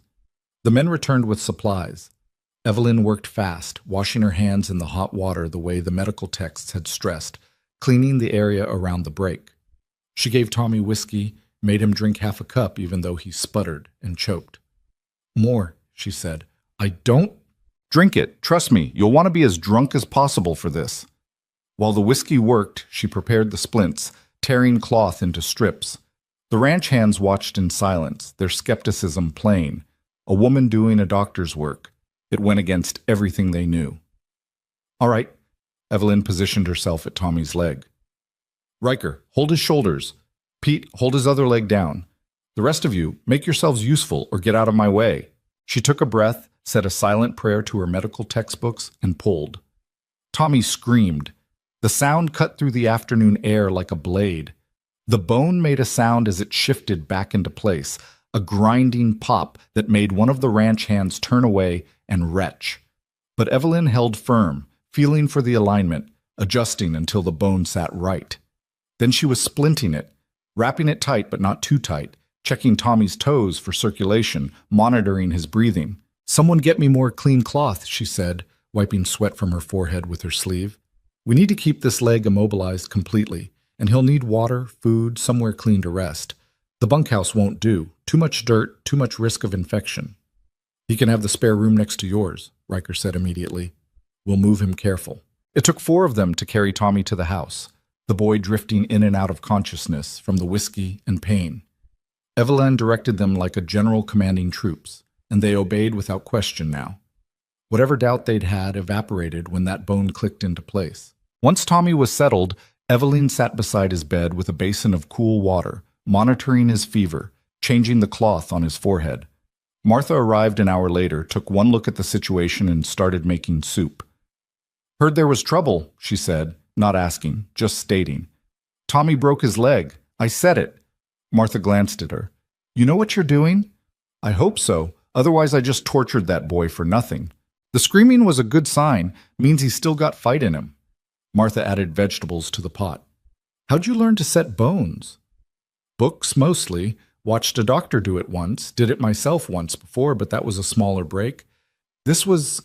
The men returned with supplies. Evelyn worked fast, washing her hands in the hot water the way the medical texts had stressed, cleaning the area around the break. She gave Tommy whiskey, made him drink half a cup even though he sputtered and choked. "More," she said. "I don't—" "Drink it. Trust me, you'll want to be as drunk as possible for this." While the whiskey worked, she prepared the splints, tearing cloth into strips. The ranch hands watched in silence, their skepticism plain. A woman doing a doctor's work. It went against everything they knew. "All right." Evelyn positioned herself at Tommy's leg. "Riker, hold his shoulders. Pete, hold his other leg down. The rest of you, make yourselves useful or get out of my way." She took a breath, said a silent prayer to her medical textbooks, and pulled. Tommy screamed. The sound cut through the afternoon air like a blade. The bone made a sound as it shifted back into place, a grinding pop that made one of the ranch hands turn away and retch. But Evelyn held firm, feeling for the alignment, adjusting until the bone sat right. Then she was splinting it, wrapping it tight but not too tight, checking Tommy's toes for circulation, monitoring his breathing. "Someone get me more clean cloth," she said, wiping sweat from her forehead with her sleeve. "We need to keep this leg immobilized completely, and he'll need water, food, somewhere clean to rest. The bunkhouse won't do. Too much dirt, too much risk of infection." "He can have the spare room next to yours," Riker said immediately. "We'll move him careful." It took 4 of them to carry Tommy to the house, the boy drifting in and out of consciousness from the whiskey and pain. Evelyn directed them like a general commanding troops, and they obeyed without question now. Whatever doubt they'd had evaporated when that bone clicked into place. Once Tommy was settled, Evelyn sat beside his bed with a basin of cool water, monitoring his fever, changing the cloth on his forehead. Martha arrived an hour later, took one look at the situation, and started making soup. "Heard there was trouble," she said, not asking, just stating. "Tommy broke his leg. I said it." Martha glanced at her. "You know what you're doing?" "I hope so. Otherwise I just tortured that boy for nothing." "The screaming was a good sign. Means he's still got fight in him." Martha added vegetables to the pot. "How'd you learn to set bones?" "Books, mostly. Watched a doctor do it once. Did it myself once before, but that was a smaller break. This was..."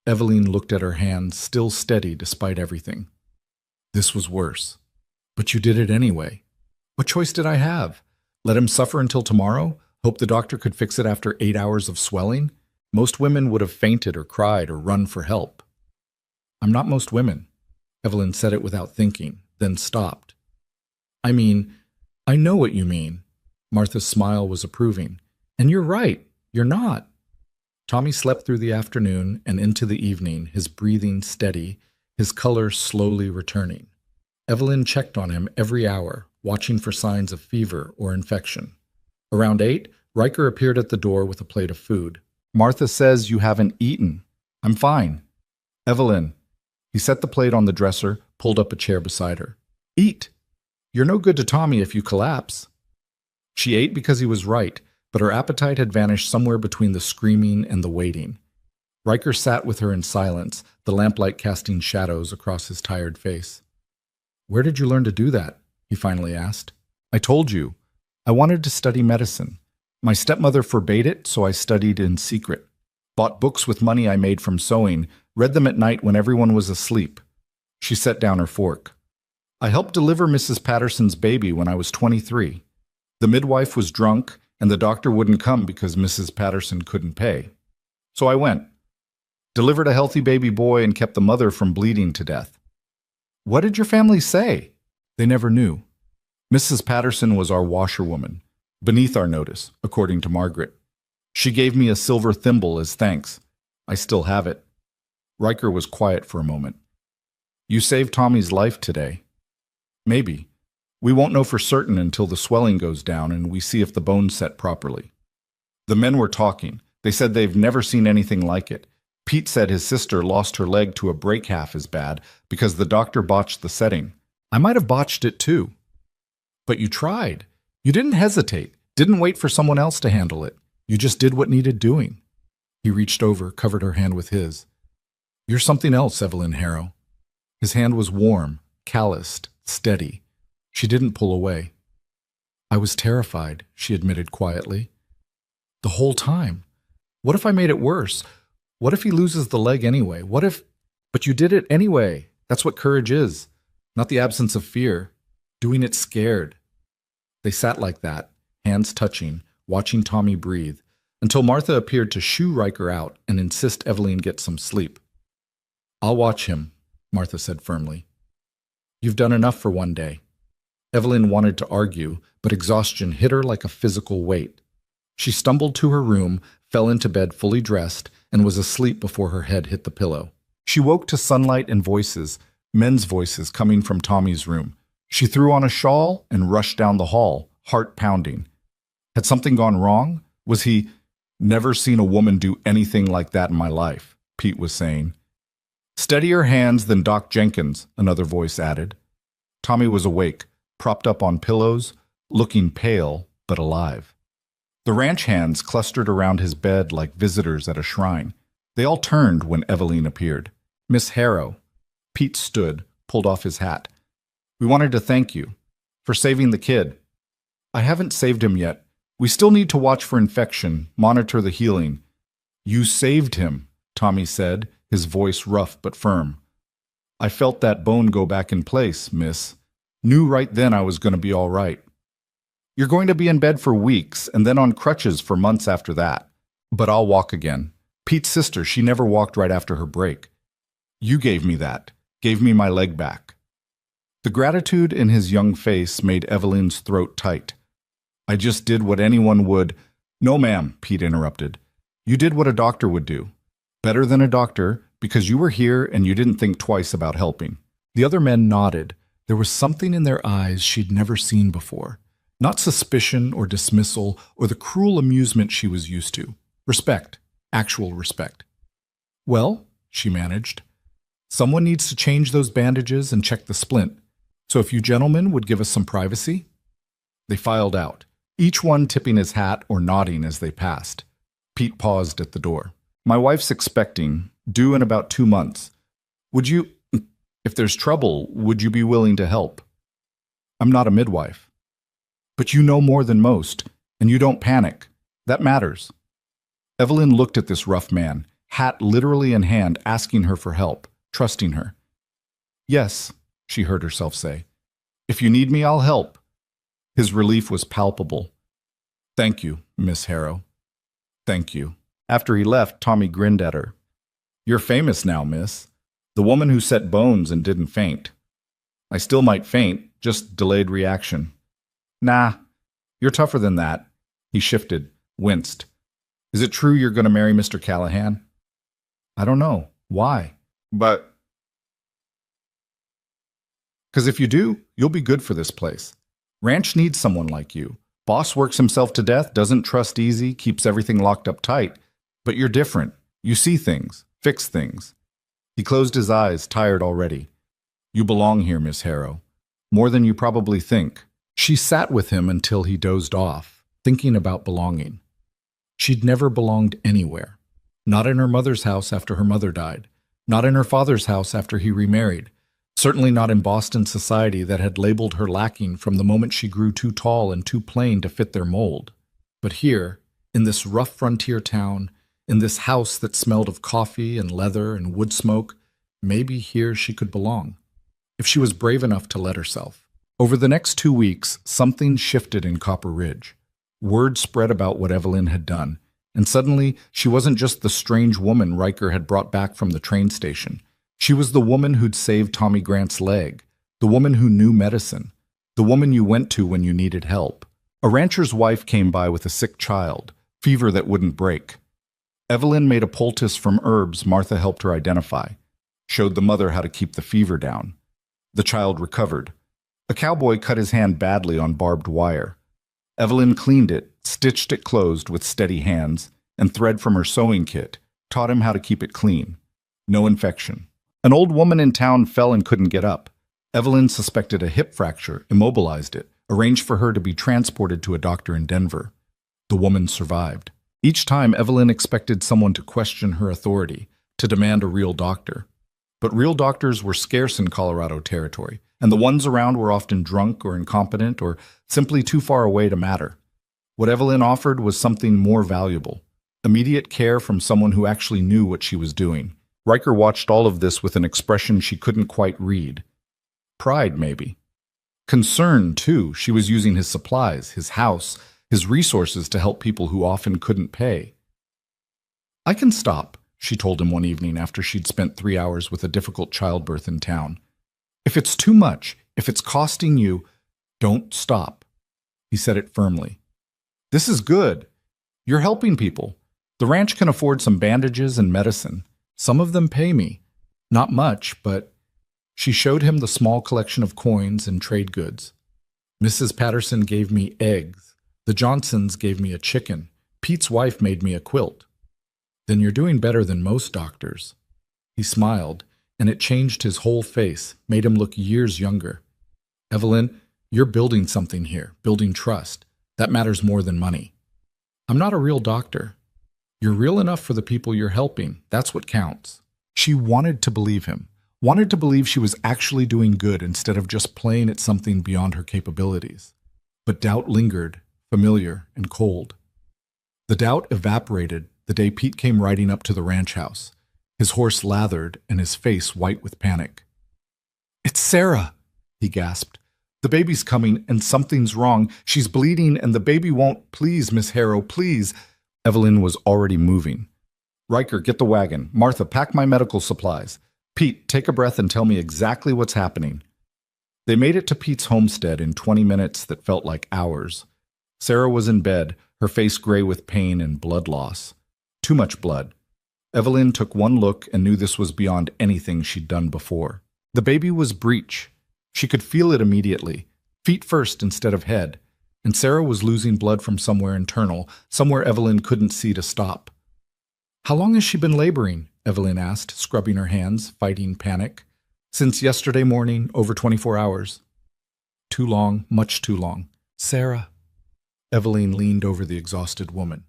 Evelyn looked at her hand, still steady despite everything. "This was worse. But you did it anyway. What choice did I have? Let him suffer until tomorrow? Hope the doctor could fix it after 8 hours of swelling? Most women would have fainted or cried or run for help." "I'm not most women." Evelyn said it without thinking, then stopped. "I mean, I know what you mean." Martha's smile was approving. "And you're right. You're not." Tommy slept through the afternoon and into the evening, his breathing steady, his color slowly returning. Evelyn checked on him every hour, watching for signs of fever or infection. Around 8, Riker appeared at the door with a plate of food. "Martha says you haven't eaten." "I'm fine." "Evelyn." He set the plate on the dresser, pulled up a chair beside her. "Eat. You're no good to Tommy if you collapse." She ate because he was right, but her appetite had vanished somewhere between the screaming and the waiting. Riker sat with her in silence, the lamplight casting shadows across his tired face. "Where did you learn to do that?" he finally asked. "I told you. I wanted to study medicine. My stepmother forbade it, so I studied in secret. Bought books with money I made from sewing, read them at night when everyone was asleep." She set down her fork. "I helped deliver Mrs. Patterson's baby when I was 23. The midwife was drunk, and the doctor wouldn't come because Mrs. Patterson couldn't pay. So I went. Delivered a healthy baby boy and kept the mother from bleeding to death." "What did your family say?" "They never knew. Mrs. Patterson was our washerwoman, beneath our notice, according to Margaret. She gave me a silver thimble as thanks. I still have it." Riker was quiet for a moment. "You saved Tommy's life today." "Maybe. We won't know for certain until the swelling goes down and we see if the bone's set properly." The men were talking. They said they've never seen anything like it. Pete said his sister lost her leg to a break half as bad because the doctor botched the setting. "I might have botched it too." "But you tried. You didn't hesitate, didn't wait for someone else to handle it. You just did what needed doing." He reached over, covered her hand with his. "You're something else, Evelyn Harrow." His hand was warm, calloused, steady. She didn't pull away. "I was terrified," she admitted quietly. "The whole time. What if I made it worse? What if he loses the leg anyway? What if—" "But you did it anyway. That's what courage is. Not the absence of fear. Doing it scared." They sat like that, hands touching, watching Tommy breathe, until Martha appeared to shoo Riker out and insist Evelyn get some sleep. "I'll watch him," Martha said firmly. "You've done enough for one day." Evelyn wanted to argue, but exhaustion hit her like a physical weight. She stumbled to her room, fell into bed fully dressed, and was asleep before her head hit the pillow. She woke to sunlight and voices, men's voices coming from Tommy's room. She threw on a shawl and rushed down the hall, heart pounding. Had something gone wrong? Was he... Never seen a woman do anything like that in my life, Pete was saying. Steadier hands than Doc Jenkins, another voice added. Tommy was awake, propped up on pillows, looking pale but alive. The ranch hands clustered around his bed like visitors at a shrine. They all turned when Eveline appeared. Miss Harrow. Pete stood, pulled off his hat. We wanted to thank you for saving the kid. I haven't saved him yet. We still need to watch for infection, monitor the healing. You saved him, Tommy said, his voice rough but firm. I felt that bone go back in place, miss. Knew right then I was going to be all right. You're going to be in bed for weeks and then on crutches for months after that. But I'll walk again. Pete's sister, she never walked right after her break. You gave me that, gave me my leg back. The gratitude in his young face made Eveline's throat tight. I just did what anyone would. No, ma'am, Pete interrupted. You did what a doctor would do. Better than a doctor, because you were here and you didn't think twice about helping. The other men nodded. There was something in their eyes she'd never seen before. Not suspicion or dismissal or the cruel amusement she was used to. Respect. Actual respect. Well, she managed. Someone needs to change those bandages and check the splint. So if you gentlemen would give us some privacy? They filed out, each one tipping his hat or nodding as they passed. Pete paused at the door. My wife's expecting, due in about 2 months. Would you, if there's trouble, would you be willing to help? I'm not a midwife. But you know more than most, and you don't panic. That matters. Eveline looked at this rough man, hat literally in hand, asking her for help, trusting her. Yes, she heard herself say. If you need me, I'll help. His relief was palpable. Thank you, Miss Harrow. Thank you. After he left, Tommy grinned at her. You're famous now, miss. The woman who set bones and didn't faint. I still might faint, just delayed reaction. Nah, you're tougher than that. He shifted, winced. Is it true you're going to marry Mr. Callahan? I don't know. Why? But... Because if you do, you'll be good for this place. Ranch needs someone like you. Boss works himself to death, doesn't trust easy, keeps everything locked up tight. But you're different. You see things, fix things. He closed his eyes, tired already. You belong here, Miss Harrow. More than you probably think. She sat with him until he dozed off, thinking about belonging. She'd never belonged anywhere. Not in her mother's house after her mother died. Not in her father's house after he remarried. Certainly not in Boston society that had labeled her lacking from the moment she grew too tall and too plain to fit their mold. But here, in this rough frontier town, in this house that smelled of coffee and leather and wood smoke, maybe here she could belong. If she was brave enough to let herself. Over the next 2 weeks, something shifted in Copper Ridge. Word spread about what Eveline had done, and suddenly she wasn't just the strange woman Riker had brought back from the train station. She was the woman who'd saved Tommy Grant's leg, the woman who knew medicine, the woman you went to when you needed help. A rancher's wife came by with a sick child, fever that wouldn't break. Eveline made a poultice from herbs Martha helped her identify, showed the mother how to keep the fever down. The child recovered. A cowboy cut his hand badly on barbed wire. Eveline cleaned it, stitched it closed with steady hands, and thread from her sewing kit, taught him how to keep it clean. No infection. An old woman in town fell and couldn't get up. Eveline suspected a hip fracture, immobilized it, arranged for her to be transported to a doctor in Denver. The woman survived. Each time, Eveline expected someone to question her authority, to demand a real doctor. But real doctors were scarce in Colorado territory, and the ones around were often drunk or incompetent or simply too far away to matter. What Eveline offered was something more valuable, immediate care from someone who actually knew what she was doing. Riker watched all of this with an expression she couldn't quite read. Pride, maybe. Concern, too. She was using his supplies, his house, his resources to help people who often couldn't pay. I can stop, she told him one evening after she'd spent 3 hours with a difficult childbirth in town. If it's too much, if it's costing you, don't stop. He said it firmly. This is good. You're helping people. The ranch can afford some bandages and medicine. Some of them pay me. Not much, but... She showed him the small collection of coins and trade goods. Mrs. Patterson gave me eggs. The Johnsons gave me a chicken. Pete's wife made me a quilt. Then you're doing better than most doctors. He smiled, and it changed his whole face, made him look years younger. Evelyn, you're building something here, building trust. That matters more than money. I'm not a real doctor. You're real enough for the people you're helping. That's what counts. She wanted to believe him, wanted to believe she was actually doing good instead of just playing at something beyond her capabilities. But doubt lingered, familiar and cold. The doubt evaporated the day Pete came riding up to the ranch house, his horse lathered and his face white with panic. "It's Sarah," he gasped. "The baby's coming and something's wrong. She's bleeding and the baby won't. Please, Miss Harrow, please." Evelyn was already moving. "Riker, get the wagon. Martha, pack my medical supplies. Pete, take a breath and tell me exactly what's happening." They made it to Pete's homestead in 20 minutes that felt like hours. Sarah was in bed, her face gray with pain and blood loss. Too much blood. Evelyn took one look and knew this was beyond anything she'd done before. The baby was breech. She could feel it immediately, feet first instead of head, and Sarah was losing blood from somewhere internal, somewhere Evelyn couldn't see to stop. "How long has she been laboring?" Evelyn asked, scrubbing her hands, fighting panic. "Since yesterday morning, over 24 hours. "Too long, much too long." "Sarah." Evelyn leaned over the exhausted woman.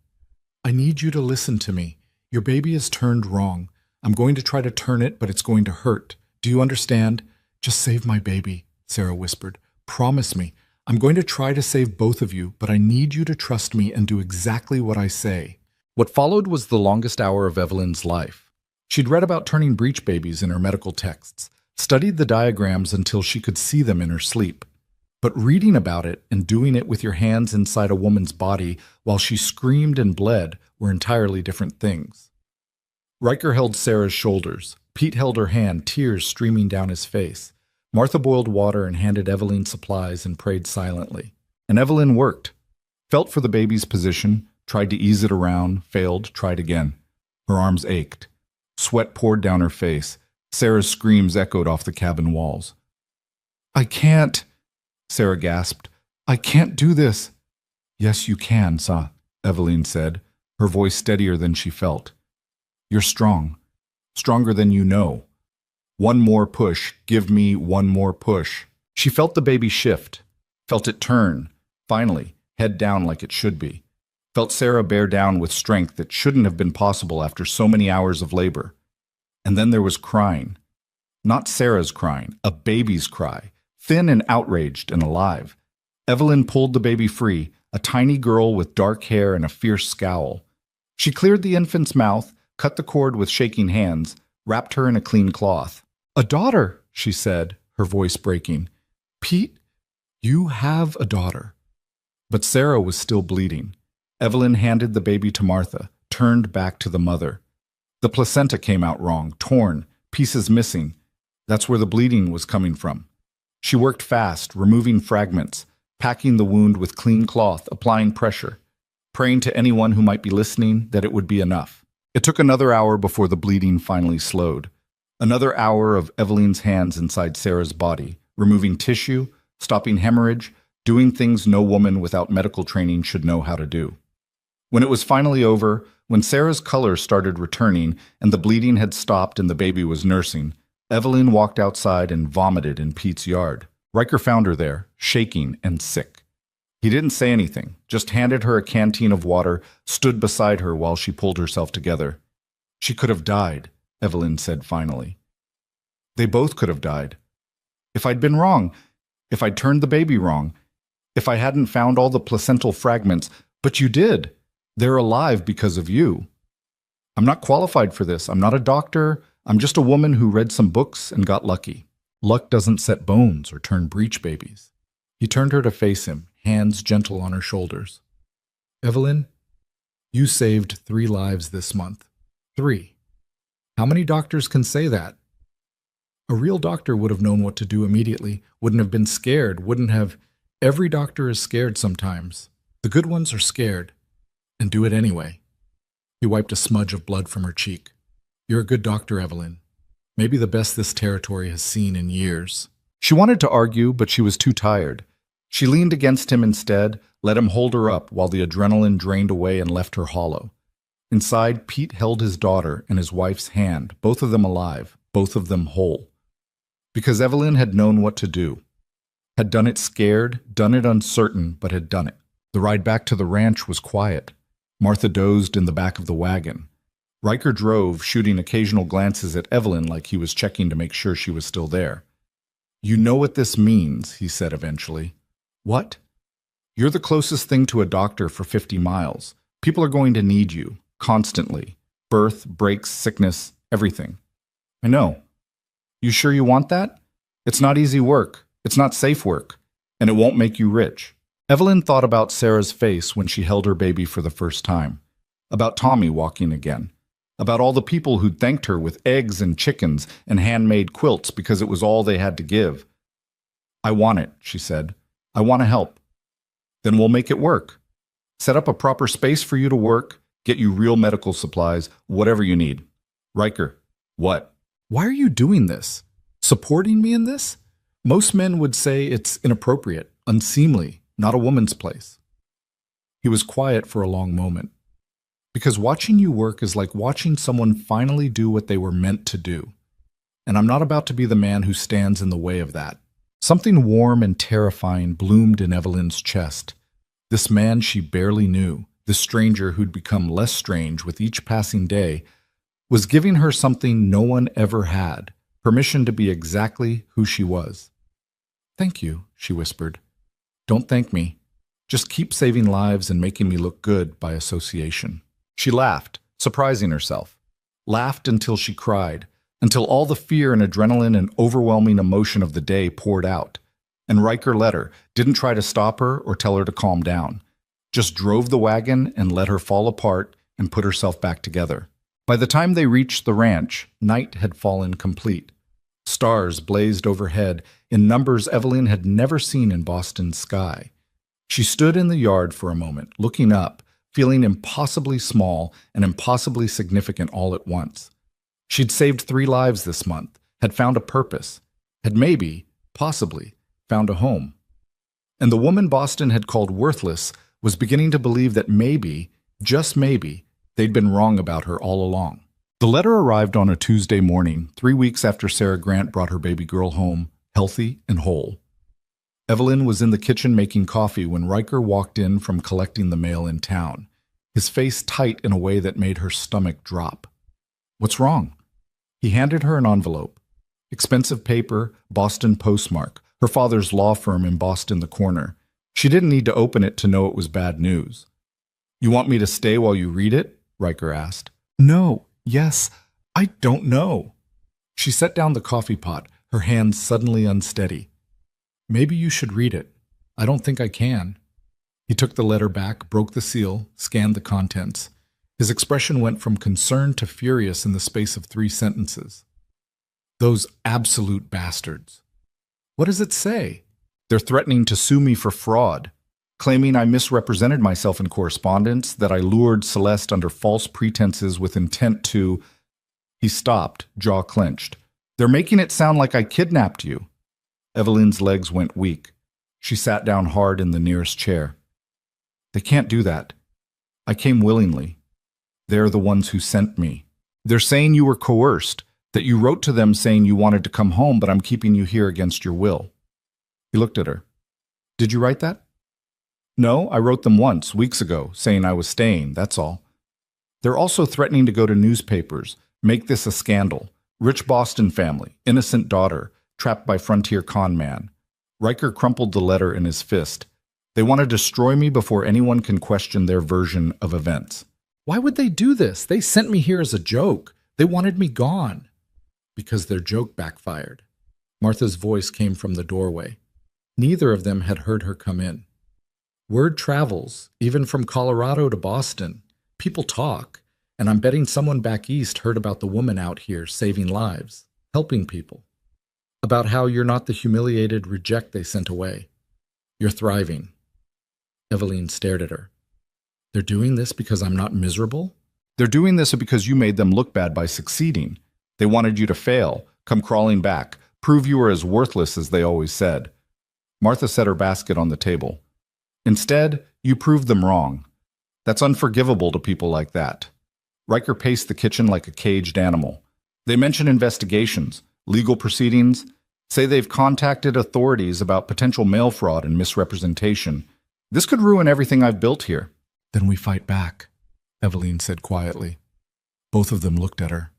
"I need you to listen to me. Your baby is turned wrong. I'm going to try to turn it, but it's going to hurt. Do you understand? Just save my baby," Sarah whispered. "Promise me. I'm going to try to save both of you, but I need you to trust me and do exactly what I say." What followed was the longest hour of Evelyn's life. She'd read about turning breech babies in her medical texts, studied the diagrams until she could see them in her sleep. But reading about it and doing it with your hands inside a woman's body while she screamed and bled were entirely different things. Riker held Sarah's shoulders. Pete held her hand, tears streaming down his face. Martha boiled water and handed Evelyn supplies and prayed silently. And Evelyn worked. Felt for the baby's position, tried to ease it around, failed, tried again. Her arms ached. Sweat poured down her face. Sarah's screams echoed off the cabin walls. "I can't," Sarah gasped. "I can't do this." "Yes, you can, Evelyn said, her voice steadier than she felt. "You're strong. Stronger than you know. One more push. Give me one more push." She felt the baby shift, felt it turn, finally, head down like it should be. Felt Sarah bear down with strength that shouldn't have been possible after so many hours of labor. And then there was crying. Not Sarah's crying, a baby's cry, thin and outraged and alive. Evelyn pulled the baby free, a tiny girl with dark hair and a fierce scowl. She cleared the infant's mouth, cut the cord with shaking hands, wrapped her in a clean cloth. "A daughter," she said, her voice breaking. "Pete, you have a daughter." But Sarah was still bleeding. Evelyn handed the baby to Martha, turned back to the mother. The placenta came out wrong, torn, pieces missing. That's where the bleeding was coming from. She worked fast, removing fragments, packing the wound with clean cloth, applying pressure, praying to anyone who might be listening that it would be enough. It took another hour before the bleeding finally slowed. Another hour of Evelyn's hands inside Sarah's body, removing tissue, stopping hemorrhage, doing things no woman without medical training should know how to do. When it was finally over, when Sarah's color started returning and the bleeding had stopped and the baby was nursing, Evelyn walked outside and vomited in Pete's yard. Riker found her there, shaking and sick. He didn't say anything, just handed her a canteen of water, stood beside her while she pulled herself together. "She could have died," Evelyn said finally. "They both could have died. If I'd been wrong, if I'd turned the baby wrong, if I hadn't found all the placental fragments, but you did. They're alive because of you. I'm not qualified for this. I'm not a doctor. I'm just a woman who read some books and got lucky. Luck doesn't set bones or turn breech babies." He turned her to face him, hands gentle on her shoulders. "Evelyn, you saved 3 lives this month. 3. How many doctors can say that? A real doctor would have known what to do immediately, wouldn't have been scared, wouldn't have... Every doctor is scared sometimes. The good ones are scared. And do it anyway." He wiped a smudge of blood from her cheek. "You're a good doctor, Evelyn. Maybe the best this territory has seen in years." She wanted to argue, but she was too tired. She leaned against him instead, let him hold her up while the adrenaline drained away and left her hollow. Inside, Pete held his daughter and his wife's hand, both of them alive, both of them whole. Because Evelyn had known what to do. Had done it scared, done it uncertain, but had done it. The ride back to the ranch was quiet. Martha dozed in the back of the wagon. Riker drove, shooting occasional glances at Evelyn like he was checking to make sure she was still there. "You know what this means," he said eventually. "What?" "You're the closest thing to a doctor for 50 miles. People are going to need you, constantly. Birth, breaks, sickness, everything." "I know." "You sure you want that? It's not easy work. It's not safe work. And it won't make you rich." Evelyn thought about Sarah's face when she held her baby for the first time. About Tommy walking again. About all the people who'd thanked her with eggs and chickens and handmade quilts because it was all they had to give. "I want it," she said. "I want to help." "Then we'll make it work. Set up a proper space for you to work, get you real medical supplies, whatever you need." "Riker." "What?" "Why are you doing this? Supporting me in this? Most men would say it's inappropriate, unseemly, not a woman's place." He was quiet for a long moment. "Because watching you work is like watching someone finally do what they were meant to do. And I'm not about to be the man who stands in the way of that." Something warm and terrifying bloomed in Evelyn's chest. This man she barely knew, this stranger who'd become less strange with each passing day, was giving her something no one ever had, permission to be exactly who she was. "Thank you," she whispered. "Don't thank me. Just keep saving lives and making me look good by association." She laughed, surprising herself. Laughed until she cried, until all the fear and adrenaline and overwhelming emotion of the day poured out. And Riker let her, didn't try to stop her or tell her to calm down. Just drove the wagon and let her fall apart and put herself back together. By the time they reached the ranch, night had fallen complete. Stars blazed overhead in numbers Evelyn had never seen in Boston's sky. She stood in the yard for a moment, looking up, feeling impossibly small and impossibly significant all at once. She'd saved 3 lives this month, had found a purpose, had maybe, possibly, found a home. And the woman Boston had called worthless was beginning to believe that maybe, just maybe, they'd been wrong about her all along. The letter arrived on a Tuesday morning, 3 weeks after Sarah Grant brought her baby girl home, healthy and whole. Evelyn was in the kitchen making coffee when Riker walked in from collecting the mail in town, his face tight in a way that made her stomach drop. "What's wrong?" He handed her an envelope. Expensive paper, Boston postmark, her father's law firm embossed in the corner. She didn't need to open it to know it was bad news. "You want me to stay while you read it?" Riker asked. "No, yes, I don't know." She set down the coffee pot, her hands suddenly unsteady. "Maybe you should read it. I don't think I can." He took the letter back, broke the seal, scanned the contents. His expression went from concern to furious in the space of 3 sentences. "Those absolute bastards." "What does it say?" "They're threatening to sue me for fraud, claiming I misrepresented myself in correspondence, that I lured Celeste under false pretenses with intent to—" He stopped, jaw clenched. "They're making it sound like I kidnapped you." Evelyn's legs went weak. She sat down hard in the nearest chair. "They can't do that. I came willingly. They're the ones who sent me. They're saying you were coerced, that you wrote to them saying you wanted to come home, but I'm keeping you here against your will." He looked at her. "Did you write that?" "No, I wrote them once, weeks ago, saying I was staying, that's all. They're also threatening to go to newspapers, make this a scandal. Rich Boston family, innocent daughter, trapped by frontier con man." Riker crumpled the letter in his fist. "They want to destroy me before anyone can question their version of events." "Why would they do this? They sent me here as a joke. They wanted me gone." "Because their joke backfired." Martha's voice came from the doorway. Neither of them had heard her come in. "Word travels, even from Colorado to Boston. People talk, and I'm betting someone back east heard about the woman out here saving lives, helping people. About how you're not the humiliated reject they sent away. You're thriving." Evelyn stared at her. "They're doing this because I'm not miserable?" "They're doing this because you made them look bad by succeeding. They wanted you to fail, come crawling back, prove you were as worthless as they always said." Martha set her basket on the table. Instead, you proved them wrong. That's unforgivable to people like that. Riker paced the kitchen like a caged animal. They mention investigations, legal proceedings, say they've contacted authorities about potential mail fraud and misrepresentation. This could ruin everything I've built here. Then we fight back, Eveline said quietly. Both of them looked at her.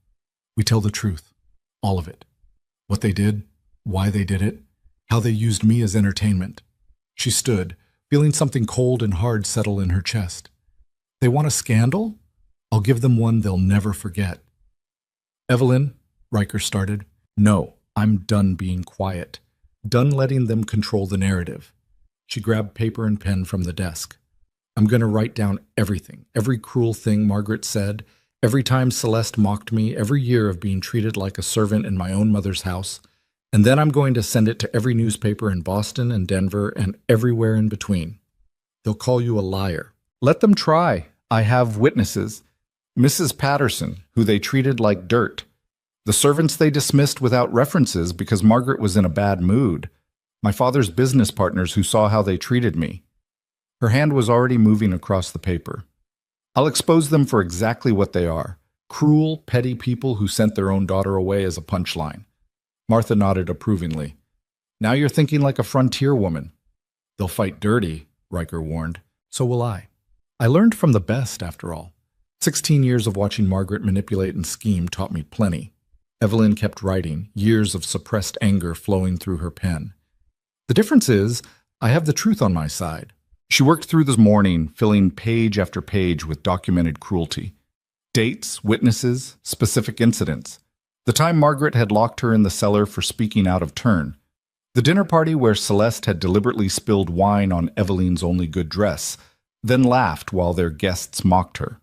We tell the truth. All of it. What they did, why they did it, how they used me as entertainment. She stood, feeling something cold and hard settle in her chest. They want a scandal? I'll give them one they'll never forget. Evelyn, Riker started. No, I'm done being quiet. Done letting them control the narrative. She grabbed paper and pen from the desk. I'm going to write down everything, every cruel thing Margaret said, every time Celeste mocked me, every year of being treated like a servant in my own mother's house, and then I'm going to send it to every newspaper in Boston and Denver and everywhere in between. They'll call you a liar. Let them try. I have witnesses. Mrs. Patterson, who they treated like dirt. The servants they dismissed without references because Margaret was in a bad mood. My father's business partners who saw how they treated me. Her hand was already moving across the paper. I'll expose them for exactly what they are. Cruel, petty people who sent their own daughter away as a punchline. Martha nodded approvingly. Now you're thinking like a frontier woman. They'll fight dirty, Riker warned. So will I. I learned from the best, after all. 16 years of watching Margaret manipulate and scheme taught me plenty. Evelyn kept writing, years of suppressed anger flowing through her pen. The difference is, I have the truth on my side. She worked through this morning, filling page after page with documented cruelty. Dates, witnesses, specific incidents. The time Margaret had locked her in the cellar for speaking out of turn. The dinner party where Celeste had deliberately spilled wine on Evelyn's only good dress, then laughed while their guests mocked her.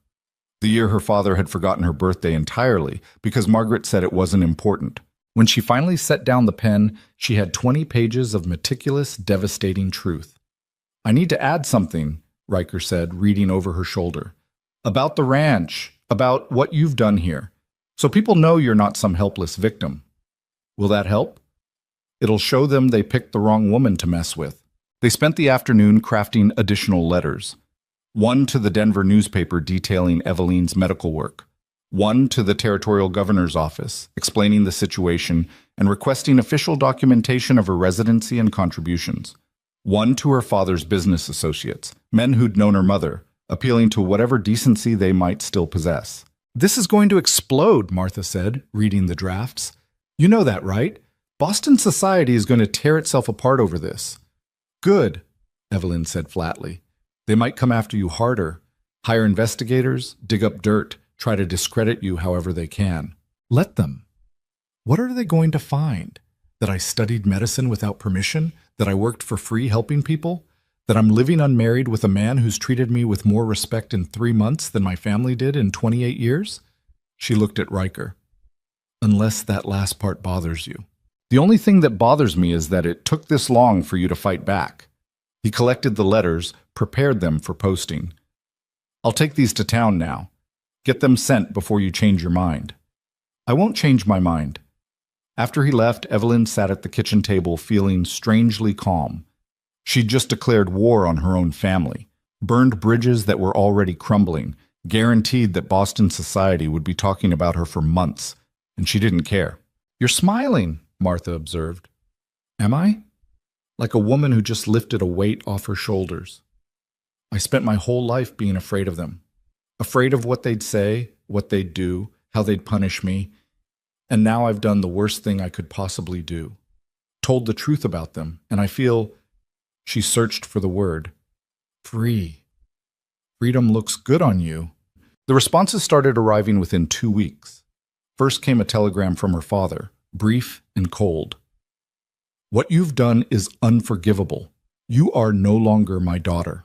The year her father had forgotten her birthday entirely because Margaret said it wasn't important. When she finally set down the pen, she had 20 pages of meticulous, devastating truth. I need to add something, Riker said, reading over her shoulder. About the ranch, about what you've done here, so people know you're not some helpless victim. Will that help? It'll show them they picked the wrong woman to mess with. They spent the afternoon crafting additional letters. One to the Denver newspaper detailing Evelyn's medical work. One to the territorial governor's office, explaining the situation and requesting official documentation of her residency and contributions. One to her father's business associates, men who'd known her mother, appealing to whatever decency they might still possess. This is going to explode, Martha said, reading the drafts. You know that, right? Boston society is going to tear itself apart over this. Good, Evelyn said flatly. They might come after you harder, hire investigators, dig up dirt, try to discredit you however they can. Let them. What are they going to find? That I studied medicine without permission? That I worked for free helping people? That I'm living unmarried with a man who's treated me with more respect in 3 months than my family did in 28 years? She looked at Riker. Unless that last part bothers you. The only thing that bothers me is that it took this long for you to fight back. He collected the letters, prepared them for posting. I'll take these to town now. Get them sent before you change your mind. I won't change my mind. After he left, Evelyn sat at the kitchen table feeling strangely calm. She'd just declared war on her own family, burned bridges that were already crumbling, guaranteed that Boston society would be talking about her for months, and she didn't care. You're smiling, Martha observed. Am I? Like a woman who just lifted a weight off her shoulders. I spent my whole life being afraid of them. Afraid of what they'd say, what they'd do, how they'd punish me. And now I've done the worst thing I could possibly do. Told the truth about them, and I feel... She searched for the word. Free. Freedom looks good on you. The responses started arriving within 2 weeks. First came a telegram from her father, brief and cold. What you've done is unforgivable. You are no longer my daughter.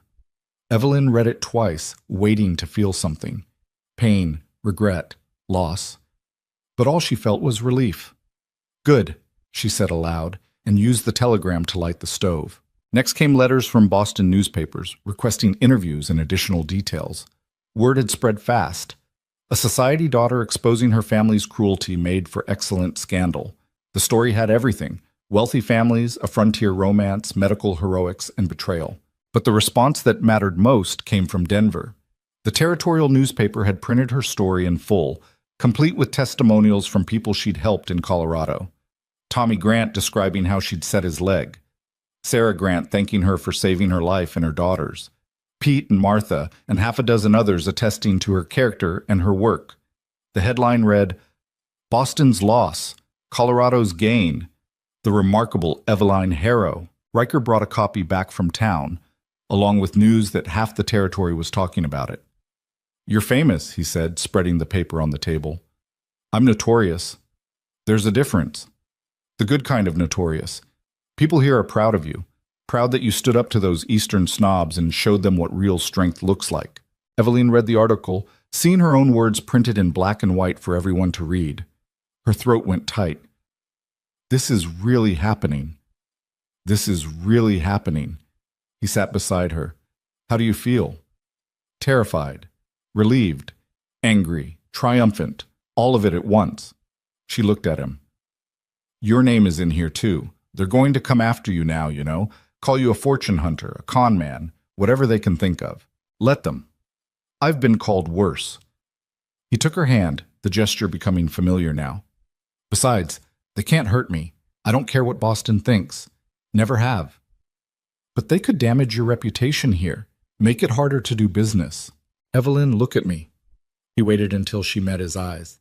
Evelyn read it twice, waiting to feel something. Pain, regret, loss. But all she felt was relief. Good, she said aloud, and used the telegram to light the stove. Next came letters from Boston newspapers, requesting interviews and additional details. Word had spread fast. A society daughter exposing her family's cruelty made for excellent scandal. The story had everything: wealthy families, a frontier romance, medical heroics, and betrayal. But the response that mattered most came from Denver. The territorial newspaper had printed her story in full, complete with testimonials from people she'd helped in Colorado. Tommy Grant describing how she'd set his leg. Sarah Grant thanking her for saving her life and her daughter's. Pete and Martha and half a dozen others attesting to her character and her work. The headline read, "Boston's Loss, Colorado's Gain, the remarkable Eveline Harrow." Riker brought a copy back from town, along with news that half the territory was talking about it. "You're famous," he said, spreading the paper on the table. "I'm notorious. There's a difference. The good kind of notorious. People here are proud of you, proud that you stood up to those Eastern snobs and showed them what real strength looks like." Eveline read the article, seeing her own words printed in black and white for everyone to read. Her throat went tight. "This is really happening. This is really happening." He sat beside her. "How do you feel?" "Terrified, relieved, angry, triumphant, all of it at once." She looked at him. "Your name is in here too. They're going to come after you now, you know. Call you a fortune hunter, a con man, whatever they can think of. Let them. I've been called worse." He took her hand, the gesture becoming familiar now. "Besides, they can't hurt me. I don't care what Boston thinks. Never have." "But they could damage your reputation here, make it harder to do business." "Eveline, look at me." He waited until she met his eyes.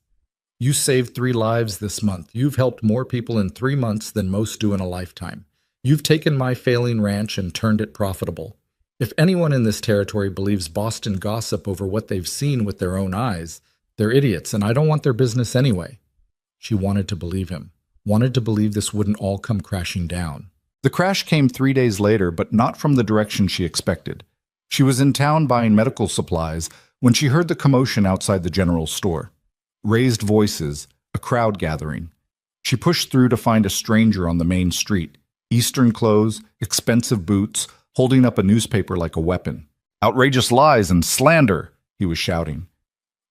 "You saved 3 lives this month. You've helped more people in 3 months than most do in a lifetime. You've taken my failing ranch and turned it profitable. If anyone in this territory believes Boston gossip over what they've seen with their own eyes, they're idiots, and I don't want their business anyway." She wanted to believe him, wanted to believe this wouldn't all come crashing down. The crash came 3 days later, but not from the direction she expected. She was in town buying medical supplies when she heard the commotion outside the general store. Raised voices, a crowd gathering. She pushed through to find a stranger on the main street. Eastern clothes, expensive boots, holding up a newspaper like a weapon. "Outrageous lies and slander," he was shouting.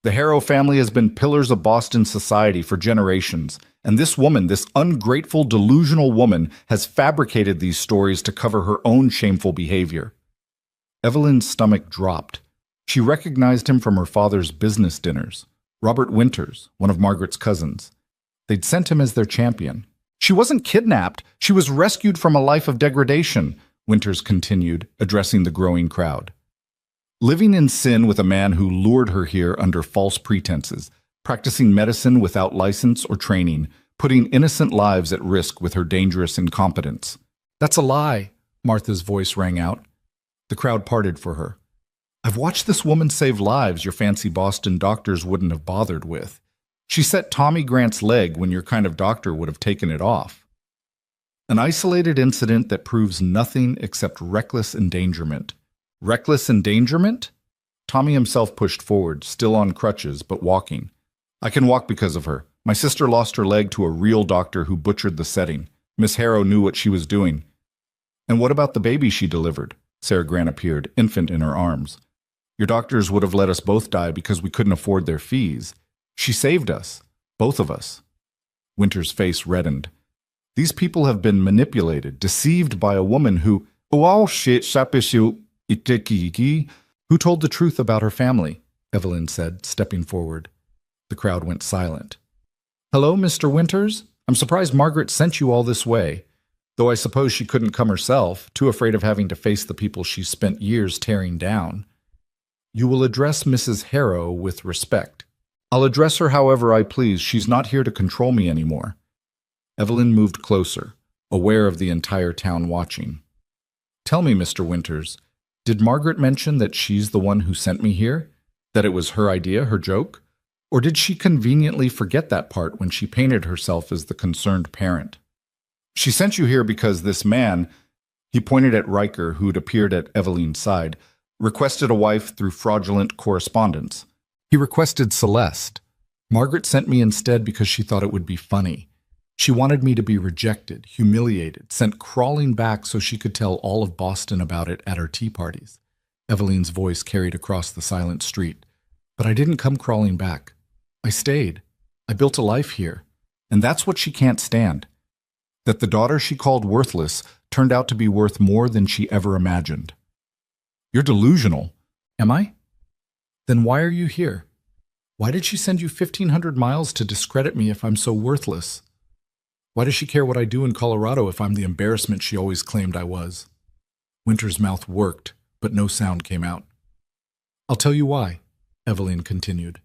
"The Harrow family has been pillars of Boston society for generations, and this woman, this ungrateful, delusional woman, has fabricated these stories to cover her own shameful behavior." Eveline's stomach dropped. She recognized him from her father's business dinners. Robert Winters, one of Margaret's cousins. They'd sent him as their champion. "She wasn't kidnapped. She was rescued from a life of degradation," Winters continued, addressing the growing crowd. "Living in sin with a man who lured her here under false pretenses, practicing medicine without license or training, putting innocent lives at risk with her dangerous incompetence." "That's a lie," Martha's voice rang out. The crowd parted for her. "I've watched this woman save lives your fancy Boston doctors wouldn't have bothered with. She set Tommy Grant's leg when your kind of doctor would have taken it off." An isolated incident that proves nothing except reckless endangerment. Reckless endangerment? Tommy himself pushed forward, still on crutches, but walking. "I can walk because of her. My sister lost her leg to a real doctor who butchered the setting. Miss Harrow knew what she was doing." "And what about the baby she delivered?" Sarah Grant appeared, infant in her arms. "Your doctors would have let us both die because we couldn't afford their fees. She saved us. Both of us." Winter's face reddened. "These people have been manipulated, deceived by a woman who told the truth about her family," Eveline said, stepping forward. The crowd went silent. "Hello, Mr. Winters? I'm surprised Margaret sent you all this way. Though I suppose she couldn't come herself, too afraid of having to face the people she spent years tearing down. You will address Mrs. Harrow with respect." "I'll address her however I please. She's not here to control me anymore." Eveline moved closer, aware of the entire town watching. "Tell me, Mr. Winters, did Margaret mention that she's the one who sent me here? That it was her idea, her joke? Or did she conveniently forget that part when she painted herself as the concerned parent?" "She sent you here because this man," he pointed at Riker, who'd appeared at Eveline's side, "requested a wife through fraudulent correspondence. He requested Celeste. Margaret sent me instead because she thought it would be funny. She wanted me to be rejected, humiliated, sent crawling back so she could tell all of Boston about it at her tea parties." Eveline's voice carried across the silent street. "But I didn't come crawling back. I stayed. I built a life here. And that's what she can't stand. That the daughter she called worthless turned out to be worth more than she ever imagined." You're delusional. Am I? Then why are you here? Why did she send you 1,500 miles to discredit me if I'm so worthless? Why does she care what I do in Colorado if I'm the embarrassment she always claimed I was? Winter's mouth worked, but no sound came out. I'll tell you why, Evelyn continued.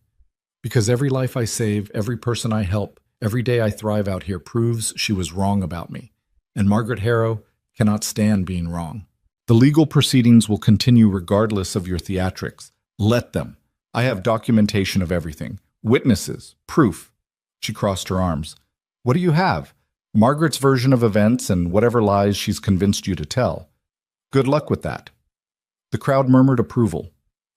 Because every life I save, every person I help, every day I thrive out here proves she was wrong about me. And Margaret Harrow cannot stand being wrong. The legal proceedings will continue regardless of your theatrics. Let them. I have documentation of everything. Witnesses. Proof. She crossed her arms. What do you have? Margaret's version of events and whatever lies she's convinced you to tell. Good luck with that. The crowd murmured approval.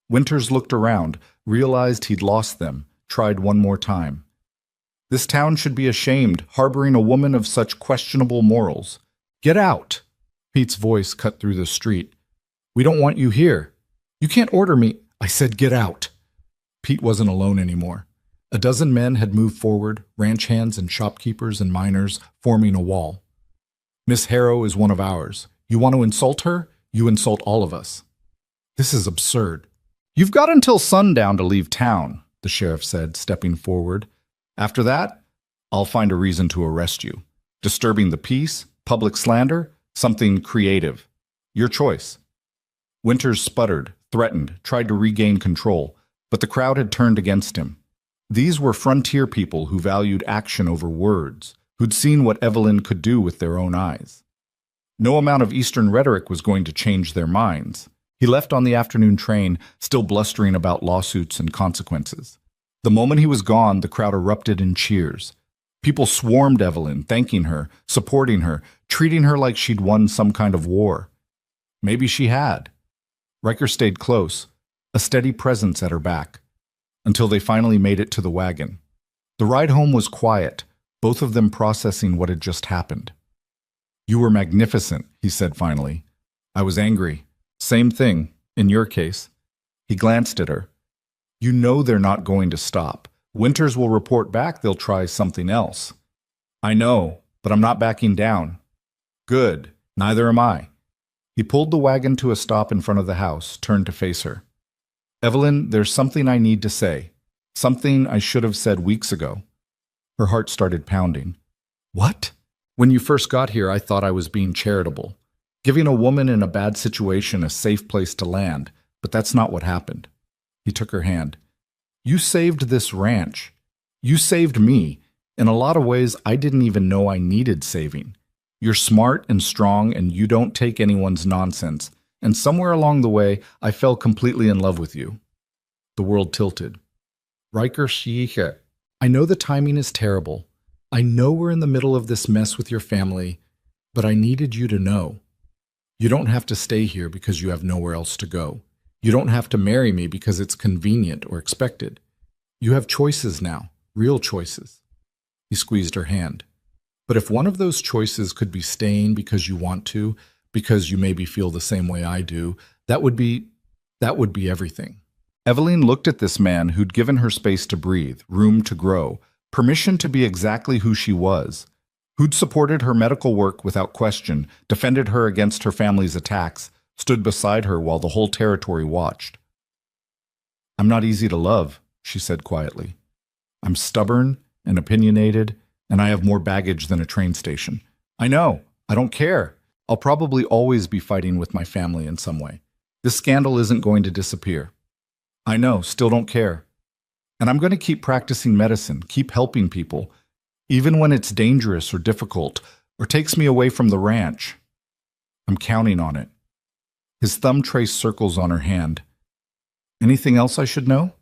Winters looked around, realized he'd lost them, tried one more time. This town should be ashamed, harboring a woman of such questionable morals. Get out! Pete's voice cut through the street. We don't want you here. You can't order me. I said get out. Pete wasn't alone anymore. A dozen men had moved forward, ranch hands and shopkeepers and miners forming a wall. Miss Harrow is one of ours. You want to insult her? You insult all of us. This is absurd. You've got until sundown to leave town, the sheriff said, stepping forward. After that, I'll find a reason to arrest you. Disturbing the peace, public slander, something creative. Your choice. Winters sputtered, threatened, tried to regain control, but the crowd had turned against him. These were frontier people who valued action over words, who'd seen what Evelyn could do with their own eyes. No amount of Eastern rhetoric was going to change their minds. He left on the afternoon train, still blustering about lawsuits and consequences. The moment he was gone, the crowd erupted in cheers. People swarmed Evelyn, thanking her, supporting her, treating her like she'd won some kind of war. Maybe she had. Riker stayed close, a steady presence at her back, until they finally made it to the wagon. The ride home was quiet, both of them processing what had just happened. You were magnificent, he said finally. I was angry. Same thing, in your case. He glanced at her. You know they're not going to stop. Winters will report back they'll try something else. I know, but I'm not backing down. Good, neither am I. He pulled the wagon to a stop in front of the house, turned to face her. Evelyn, there's something I need to say. Something I should have said weeks ago. Her heart started pounding. What? When you first got here, I thought I was being charitable, giving a woman in a bad situation a safe place to land, but that's not what happened. He took her hand. You saved this ranch. You saved me. In a lot of ways, I didn't even know I needed saving. You're smart and strong, and you don't take anyone's nonsense. And somewhere along the way, I fell completely in love with you. The world tilted. Riker Shiike, I know the timing is terrible. I know we're in the middle of this mess with your family, but I needed you to know. You don't have to stay here because you have nowhere else to go. You don't have to marry me because it's convenient or expected. You have choices now, real choices. He squeezed her hand. But if one of those choices could be staying because you want to, because you maybe feel the same way I do, that would be everything. Evelyn looked at this man who'd given her space to breathe, room to grow, permission to be exactly who she was, who'd supported her medical work without question, defended her against her family's attacks, stood beside her while the whole territory watched. I'm not easy to love, she said quietly. I'm stubborn and opinionated, and I have more baggage than a train station. I know. I don't care. I'll probably always be fighting with my family in some way. This scandal isn't going to disappear. I know, still don't care. And I'm going to keep practicing medicine, keep helping people, even when it's dangerous or difficult, or takes me away from the ranch. I'm counting on it. His thumb traced circles on her hand. Anything else I should know?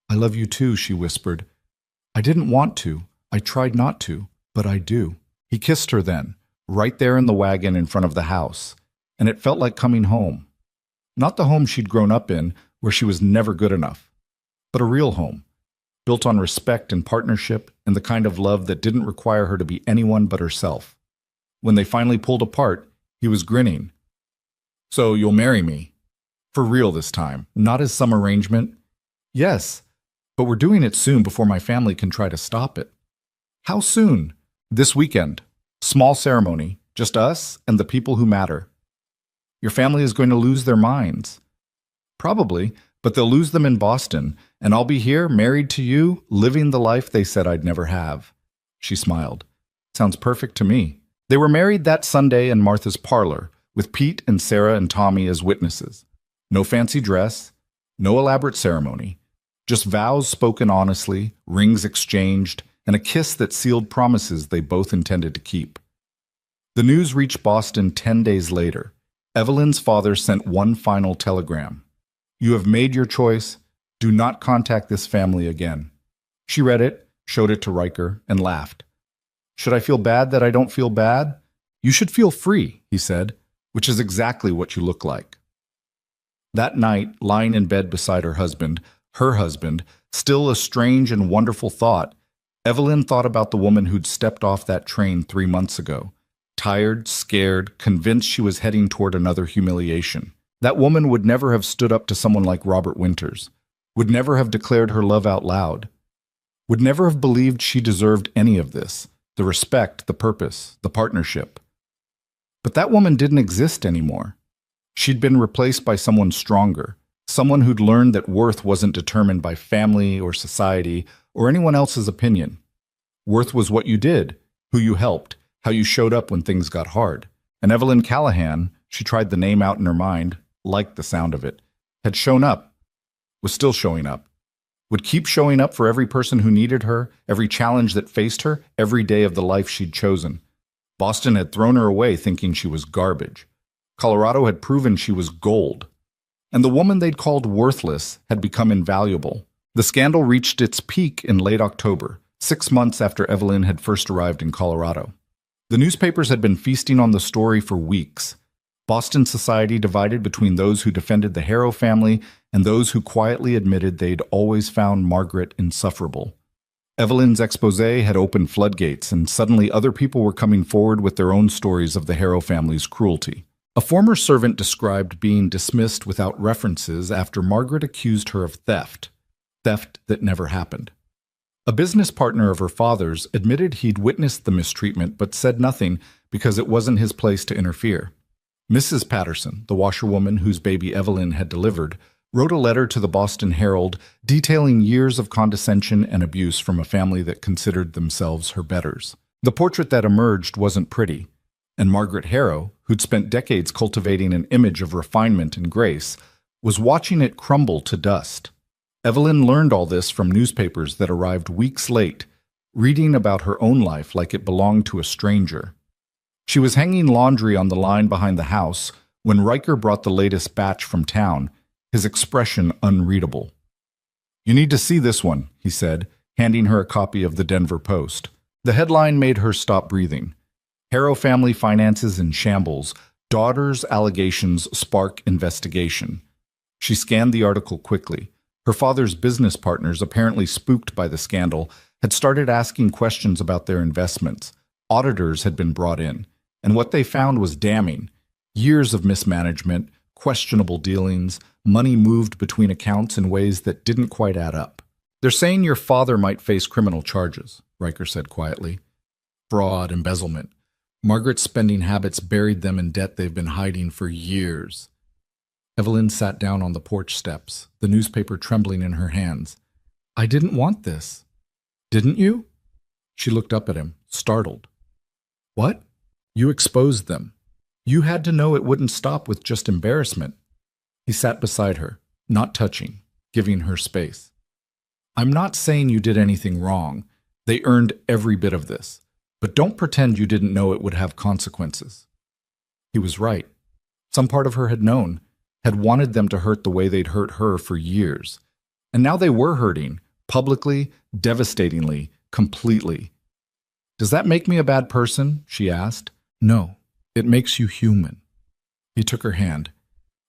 I love you too, she whispered. I didn't want to. I tried not to, but I do. He kissed her then, right there in the wagon in front of the house, and it felt like coming home. Not the home she'd grown up in, where she was never good enough, but a real home, built on respect and partnership and the kind of love that didn't require her to be anyone but herself. When they finally pulled apart, he was grinning. So you'll marry me? For real this time, not as some arrangement? Yes, but we're doing it soon before my family can try to stop it. How soon? This weekend. Small ceremony, just us and the people who matter. Your family is going to lose their minds. Probably, but they'll lose them in Boston, and I'll be here, married to you, living the life they said I'd never have. She smiled. Sounds perfect to me. They were married that Sunday in Martha's parlor, with Pete and Sarah and Tommy as witnesses. No fancy dress, no elaborate ceremony. Just vows spoken honestly, rings exchanged, and a kiss that sealed promises they both intended to keep. The news reached Boston 10 days later. Evelyn's father sent one final telegram. You have made your choice. Do not contact this family again. She read it, showed it to Riker, and laughed. Should I feel bad that I don't feel bad? You should feel free, he said, which is exactly what you look like. That night, lying in bed beside her husband, still a strange and wonderful thought, Evelyn thought about the woman who'd stepped off that train 3 months ago. Tired, scared, convinced she was heading toward another humiliation. That woman would never have stood up to someone like Robert Winters, would never have declared her love out loud, would never have believed she deserved any of this, the respect, the purpose, the partnership. But that woman didn't exist anymore. She'd been replaced by someone stronger, someone who'd learned that worth wasn't determined by family or society or anyone else's opinion. Worth was what you did, who you helped, how you showed up when things got hard. And Evelyn Callahan, she tried the name out in her mind, liked the sound of it, had shown up, was still showing up, would keep showing up for every person who needed her, every challenge that faced her, every day of the life she'd chosen. Boston had thrown her away thinking she was garbage. Colorado had proven she was gold. And the woman they'd called worthless had become invaluable. The scandal reached its peak in late October, 6 months after Evelyn had first arrived in Colorado. The newspapers had been feasting on the story for weeks. Boston society divided between those who defended the Harrow family and those who quietly admitted they'd always found Margaret insufferable. Evelyn's expose had opened floodgates, and suddenly other people were coming forward with their own stories of the Harrow family's cruelty. A former servant described being dismissed without references after Margaret accused her of theft that never happened. A business partner of her father's admitted he'd witnessed the mistreatment but said nothing because it wasn't his place to interfere. Mrs. Patterson, the washerwoman whose baby Evelyn had delivered, wrote a letter to the Boston Herald detailing years of condescension and abuse from a family that considered themselves her betters. The portrait that emerged wasn't pretty, and Margaret Harrow, who'd spent decades cultivating an image of refinement and grace, was watching it crumble to dust. Evelyn learned all this from newspapers that arrived weeks late, reading about her own life like it belonged to a stranger. She was hanging laundry on the line behind the house when Riker brought the latest batch from town, his expression unreadable. "You need to see this one," he said, handing her a copy of the Denver Post. The headline made her stop breathing. Harrow family finances in shambles. Daughter's allegations spark investigation. She scanned the article quickly. Her father's business partners, apparently spooked by the scandal, had started asking questions about their investments. Auditors had been brought in, and what they found was damning. Years of mismanagement, questionable dealings, money moved between accounts in ways that didn't quite add up. "They're saying your father might face criminal charges," Riker said quietly. "Fraud, embezzlement. Margaret's spending habits buried them in debt they've been hiding for years." Evelyn sat down on the porch steps, the newspaper trembling in her hands. "I didn't want this." "Didn't you?" She looked up at him, startled. "What?" "You exposed them. You had to know it wouldn't stop with just embarrassment." He sat beside her, not touching, giving her space. "I'm not saying you did anything wrong. They earned every bit of this. But don't pretend you didn't know it would have consequences." He was right. Some part of her had known, had wanted them to hurt the way they'd hurt her for years. And now they were hurting, publicly, devastatingly, completely. "Does that make me a bad person?" she asked. "No, it makes you human." He took her hand.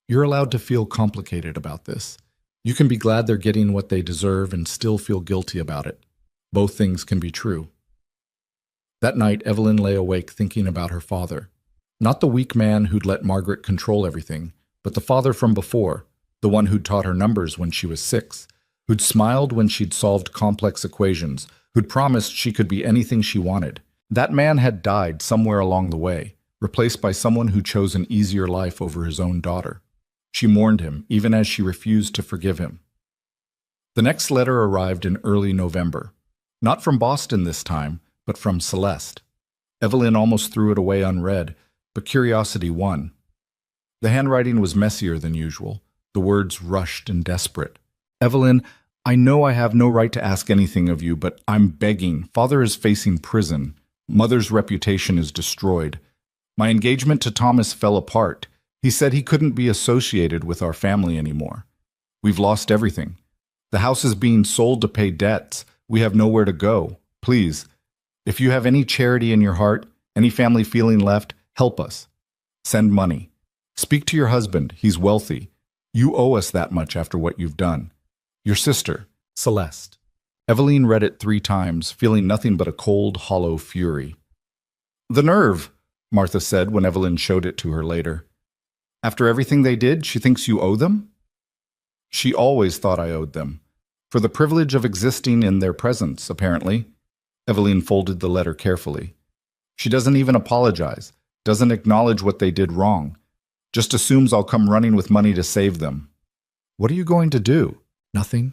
"You're allowed to feel complicated about this. You can be glad they're getting what they deserve and still feel guilty about it. Both things can be true." That night, Evelyn lay awake thinking about her father. Not the weak man who'd let Margaret control everything, but the father from before, the one who'd taught her numbers when she was 6, who'd smiled when she'd solved complex equations, who'd promised she could be anything she wanted. That man had died somewhere along the way, replaced by someone who chose an easier life over his own daughter. She mourned him, even as she refused to forgive him. The next letter arrived in early November. Not from Boston this time, but from Celeste. Evelyn almost threw it away unread, but curiosity won. The handwriting was messier than usual, the words rushed and desperate. Evelyn, I know I have no right to ask anything of you, but I'm begging. Father is facing prison. Mother's reputation is destroyed. My engagement to Thomas fell apart. He said he couldn't be associated with our family anymore. We've lost everything. The house is being sold to pay debts. We have nowhere to go. Please, if you have any charity in your heart, any family feeling left, help us. Send money. Speak to your husband. He's wealthy. You owe us that much after what you've done. Your sister, Celeste. Evelyn read it 3 times, feeling nothing but a cold, hollow fury. The nerve, Martha said when Evelyn showed it to her later. After everything they did, she thinks you owe them? She always thought I owed them. For the privilege of existing in their presence, apparently. Evelyn folded the letter carefully. She doesn't even apologize, doesn't acknowledge what they did wrong. Just assumes I'll come running with money to save them. What are you going to do? Nothing.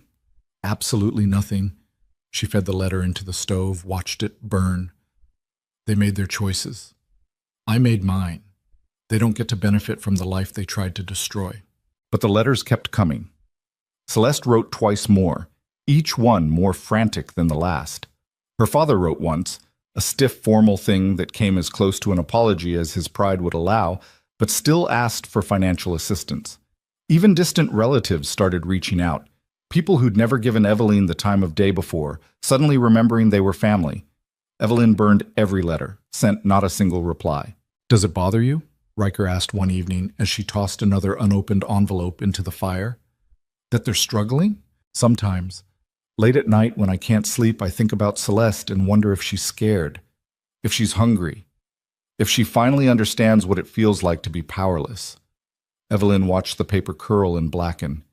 Absolutely nothing. She fed the letter into the stove, watched it burn. They made their choices. I made mine. They don't get to benefit from the life they tried to destroy. But the letters kept coming. Celeste wrote twice more, each one more frantic than the last. Her father wrote once, a stiff, formal thing that came as close to an apology as his pride would allow, but still asked for financial assistance. Even distant relatives started reaching out. People who'd never given Evelyn the time of day before, suddenly remembering they were family. Evelyn burned every letter, sent not a single reply. Does it bother you? Riker asked one evening as she tossed another unopened envelope into the fire. That they're struggling? Sometimes. Late at night when I can't sleep, I think about Celeste and wonder if she's scared, if she's hungry, if she finally understands what it feels like to be powerless. Evelyn watched the paper curl and blacken.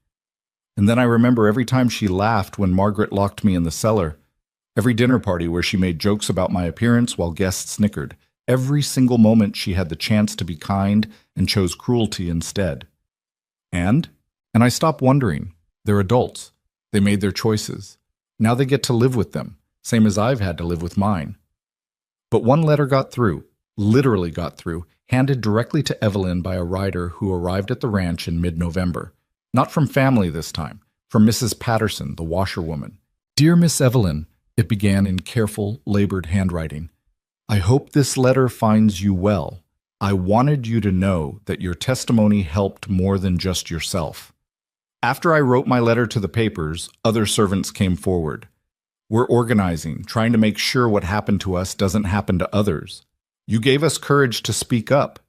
And then I remember every time she laughed when Margaret locked me in the cellar, every dinner party where she made jokes about my appearance while guests snickered, every single moment she had the chance to be kind and chose cruelty instead. And I stopped wondering. They're adults. They made their choices. Now they get to live with them, same as I've had to live with mine. But one letter got through, literally got through, handed directly to Evelyn by a rider who arrived at the ranch in mid-November. Not from family this time, from Mrs. Patterson, the washerwoman. Dear Miss Evelyn, it began in careful, labored handwriting. I hope this letter finds you well. I wanted you to know that your testimony helped more than just yourself. After I wrote my letter to the papers, other servants came forward. We're organizing, trying to make sure what happened to us doesn't happen to others. You gave us courage to speak up.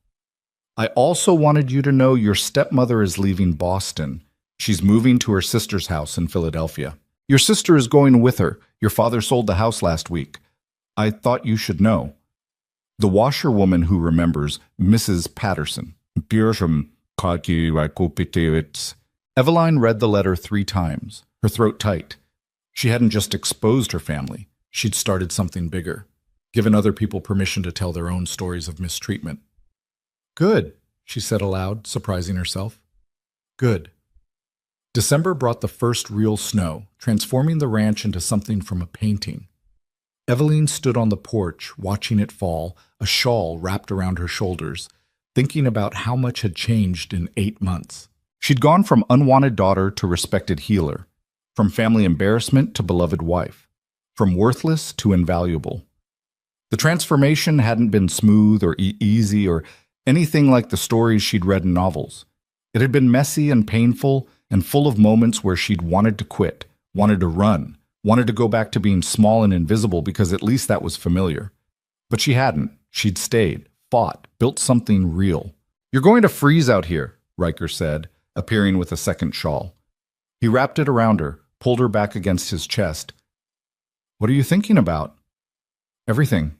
I also wanted you to know your stepmother is leaving Boston. She's moving to her sister's house in Philadelphia. Your sister is going with her. Your father sold the house last week. I thought you should know. The washerwoman who remembers, Mrs. Patterson. Eveline read the letter 3 times, her throat tight. She hadn't just exposed her family. She'd started something bigger, given other people permission to tell their own stories of mistreatment. Good, she said aloud, surprising herself. Good. December brought the first real snow, transforming the ranch into something from a painting. Evelyn stood on the porch, watching it fall, a shawl wrapped around her shoulders, thinking about how much had changed in 8 months. She'd gone from unwanted daughter to respected healer, from family embarrassment to beloved wife, from worthless to invaluable. The transformation hadn't been smooth or easy or anything like the stories she'd read in novels. It had been messy and painful and full of moments where she'd wanted to quit, wanted to run, wanted to go back to being small and invisible because at least that was familiar. But she hadn't. She'd stayed, fought, built something real. You're going to freeze out here, Riker said, appearing with a second shawl. He wrapped it around her, pulled her back against his chest. What are you thinking about? Everything.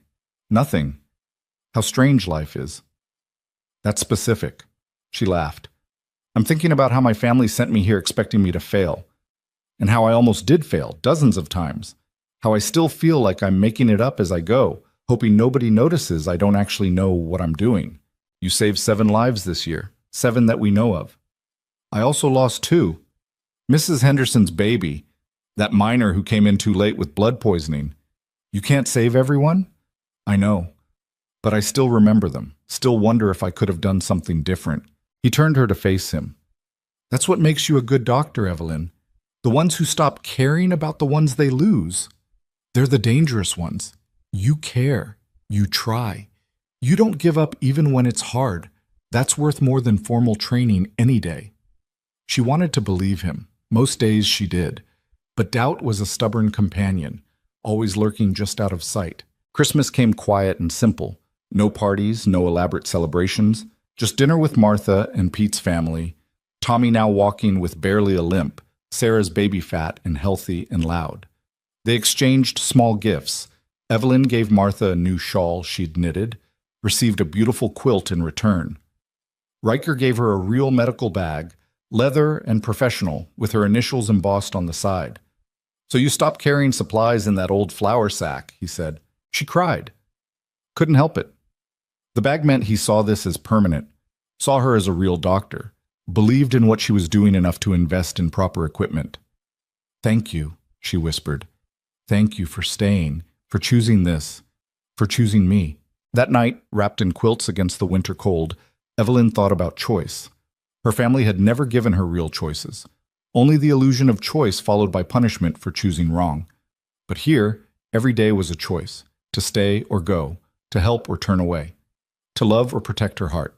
Nothing. How strange life is. That's specific. She laughed. I'm thinking about how my family sent me here expecting me to fail. And how I almost did fail, dozens of times. How I still feel like I'm making it up as I go, hoping nobody notices I don't actually know what I'm doing. You saved 7 lives this year, 7 that we know of. I also lost 2. Mrs. Henderson's baby, that miner who came in too late with blood poisoning. You can't save everyone? I know. But I still remember them, still wonder if I could have done something different. He turned her to face him. That's what makes you a good doctor, Evelyn. The ones who stop caring about the ones they lose. They're the dangerous ones. You care. You try. You don't give up even when it's hard. That's worth more than formal training any day. She wanted to believe him. Most days she did. But doubt was a stubborn companion, always lurking just out of sight. Christmas came quiet and simple. No parties, no elaborate celebrations, just dinner with Martha and Pete's family, Tommy now walking with barely a limp, Sarah's baby fat and healthy and loud. They exchanged small gifts. Evelyn gave Martha a new shawl she'd knitted, received a beautiful quilt in return. Riker gave her a real medical bag, leather and professional, with her initials embossed on the side. So you stopped carrying supplies in that old flour sack, he said. She cried. Couldn't help it. The bag meant he saw this as permanent, saw her as a real doctor, believed in what she was doing enough to invest in proper equipment. Thank you, she whispered. Thank you for staying, for choosing this, for choosing me. That night, wrapped in quilts against the winter cold, Evelyn thought about choice. Her family had never given her real choices, only the illusion of choice followed by punishment for choosing wrong. But here, every day was a choice, to stay or go, to help or turn away, to love or protect her heart.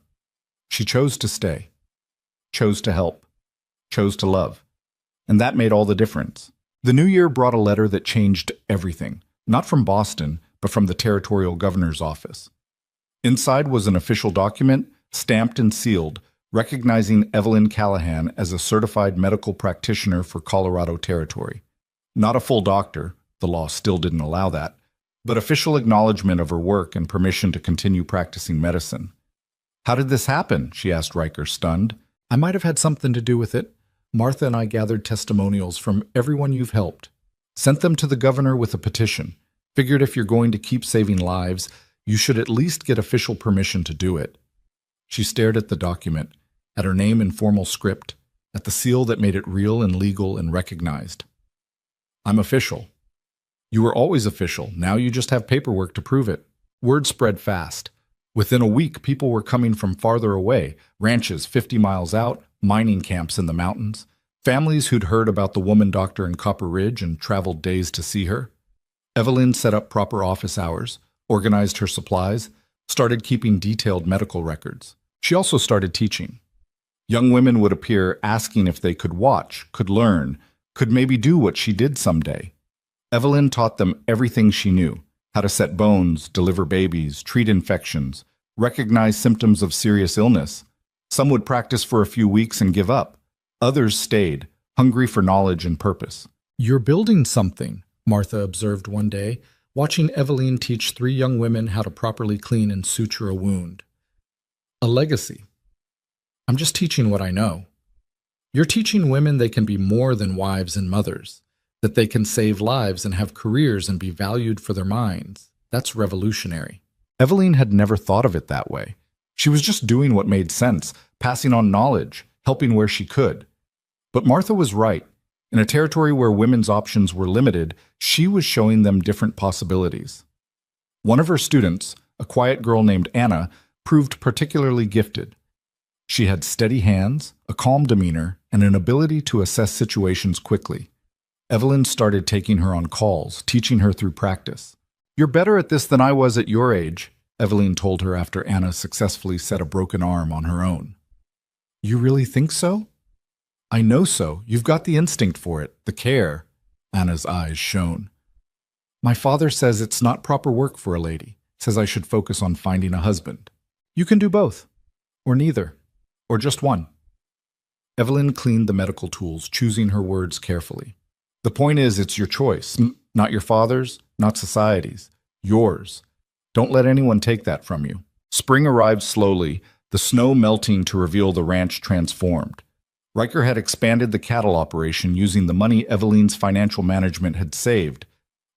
She chose to stay, chose to help, chose to love. And that made all the difference. The new year brought a letter that changed everything, not from Boston, but from the territorial governor's office. Inside was an official document, stamped and sealed, recognizing Evelyn Callahan as a certified medical practitioner for Colorado Territory. Not a full doctor, the law still didn't allow that, but official acknowledgement of her work and permission to continue practicing medicine. How did this happen? She asked Riker, stunned. I might have had something to do with it. Martha and I gathered testimonials from everyone you've helped, sent them to the governor with a petition, figured if you're going to keep saving lives, you should at least get official permission to do it. She stared at the document, at her name in formal script, at the seal that made it real and legal and recognized. I'm official. You were always official. Now you just have paperwork to prove it. Word spread fast. Within a week, people were coming from farther away, ranches 50 miles out, mining camps in the mountains, families who'd heard about the woman doctor in Copper Ridge and traveled days to see her. Evelyn set up proper office hours, organized her supplies, started keeping detailed medical records. She also started teaching. Young women would appear asking if they could watch, could learn, could maybe do what she did someday. Evelyn taught them everything she knew, how to set bones, deliver babies, treat infections, recognize symptoms of serious illness. Some would practice for a few weeks and give up. Others stayed, hungry for knowledge and purpose. You're building something, Martha observed one day, watching Evelyn teach 3 young women how to properly clean and suture a wound. A legacy. I'm just teaching what I know. You're teaching women they can be more than wives and mothers, that they can save lives and have careers and be valued for their minds. That's revolutionary. Evelyn had never thought of it that way. She was just doing what made sense, passing on knowledge, helping where she could. But Martha was right. In a territory where women's options were limited, she was showing them different possibilities. One of her students, a quiet girl named Anna, proved particularly gifted. She had steady hands, a calm demeanor, and an ability to assess situations quickly. Evelyn started taking her on calls, teaching her through practice. You're better at this than I was at your age, Evelyn told her after Anna successfully set a broken arm on her own. You really think so? I know so. You've got the instinct for it, the care. Anna's eyes shone. My father says it's not proper work for a lady, says I should focus on finding a husband. You can do both, or neither, or just one. Evelyn cleaned the medical tools, choosing her words carefully. The point is, it's your choice, not your father's, not society's, yours. Don't let anyone take that from you. Spring arrived slowly, the snow melting to reveal the ranch transformed. Riker had expanded the cattle operation using the money Evelyn's financial management had saved.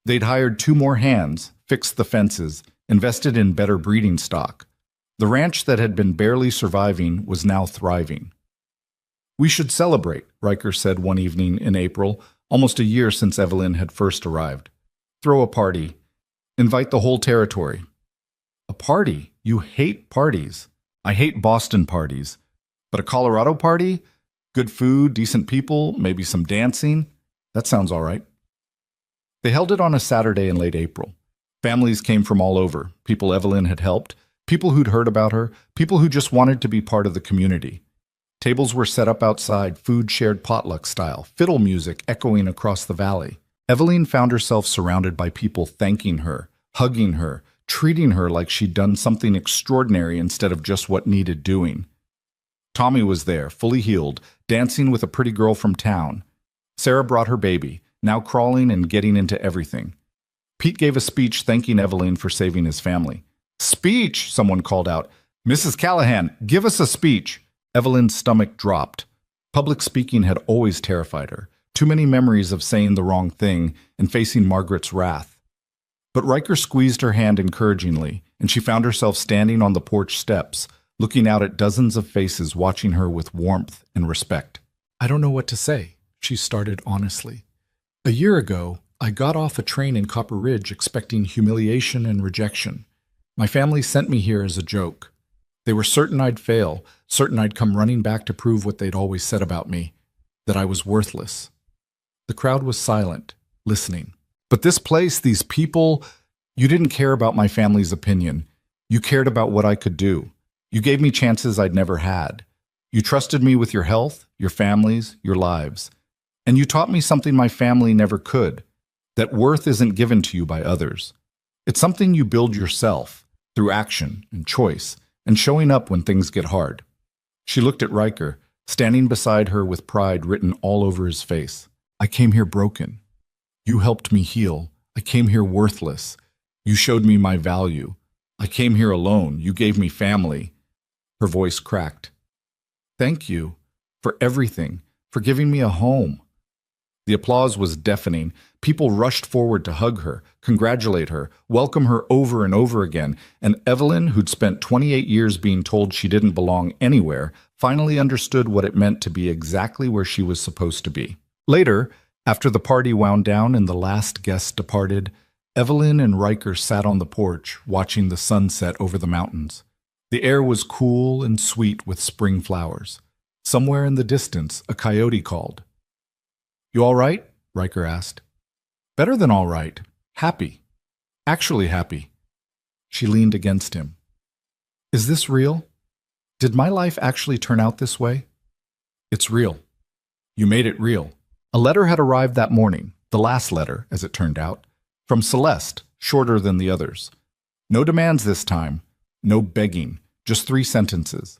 They'd hired 2 more hands, fixed the fences, invested in better breeding stock. The ranch that had been barely surviving was now thriving. "We should celebrate," Riker said one evening in April, almost a year since Evelyn had first arrived. "Throw a party. Invite the whole territory." "A party? You hate parties." "I hate Boston parties. But a Colorado party? Good food, decent people, maybe some dancing? That sounds all right." They held it on a Saturday in late April. Families came from all over, people Evelyn had helped, people who'd heard about her, people who just wanted to be part of the community. Tables were set up outside, food shared potluck style, fiddle music echoing across the valley. Evelyn found herself surrounded by people thanking her, hugging her, treating her like she'd done something extraordinary instead of just what needed doing. Tommy was there, fully healed, dancing with a pretty girl from town. Sarah brought her baby, now crawling and getting into everything. Pete gave a speech thanking Evelyn for saving his family. "Speech!" someone called out. "Mrs. Callahan, give us a speech!" Evelyn's stomach dropped. Public speaking had always terrified her. Too many memories of saying the wrong thing and facing Margaret's wrath. But Riker squeezed her hand encouragingly, and she found herself standing on the porch steps, looking out at dozens of faces watching her with warmth and respect. "I don't know what to say," she started honestly. "A year ago, I got off a train in Copper Ridge expecting humiliation and rejection. My family sent me here as a joke. They were certain I'd fail, certain I'd come running back to prove what they'd always said about me, that I was worthless." The crowd was silent, listening. "But this place, these people, you didn't care about my family's opinion. You cared about what I could do. You gave me chances I'd never had. You trusted me with your health, your families, your lives. And you taught me something my family never could, that worth isn't given to you by others. It's something you build yourself, through action and choice, and showing up when things get hard." She looked at Riker, standing beside her with pride written all over his face. "I came here broken. You helped me heal. I came here worthless. You showed me my value. I came here alone. You gave me family." Her voice cracked. "Thank you for everything, for giving me a home." The applause was deafening. People rushed forward to hug her, congratulate her, welcome her over and over again, and Evelyn, who'd spent 28 years being told she didn't belong anywhere, finally understood what it meant to be exactly where she was supposed to be. Later, after the party wound down and the last guests departed, Evelyn and Riker sat on the porch, watching the sunset over the mountains. The air was cool and sweet with spring flowers. Somewhere in the distance, a coyote called. "You all right?" Riker asked. "Better than all right. Happy. Actually happy." She leaned against him. "Is this real? Did my life actually turn out this way?" "It's real. You made it real." A letter had arrived that morning, the last letter, as it turned out, from Celeste, shorter than the others. No demands this time, no begging, just 3 sentences.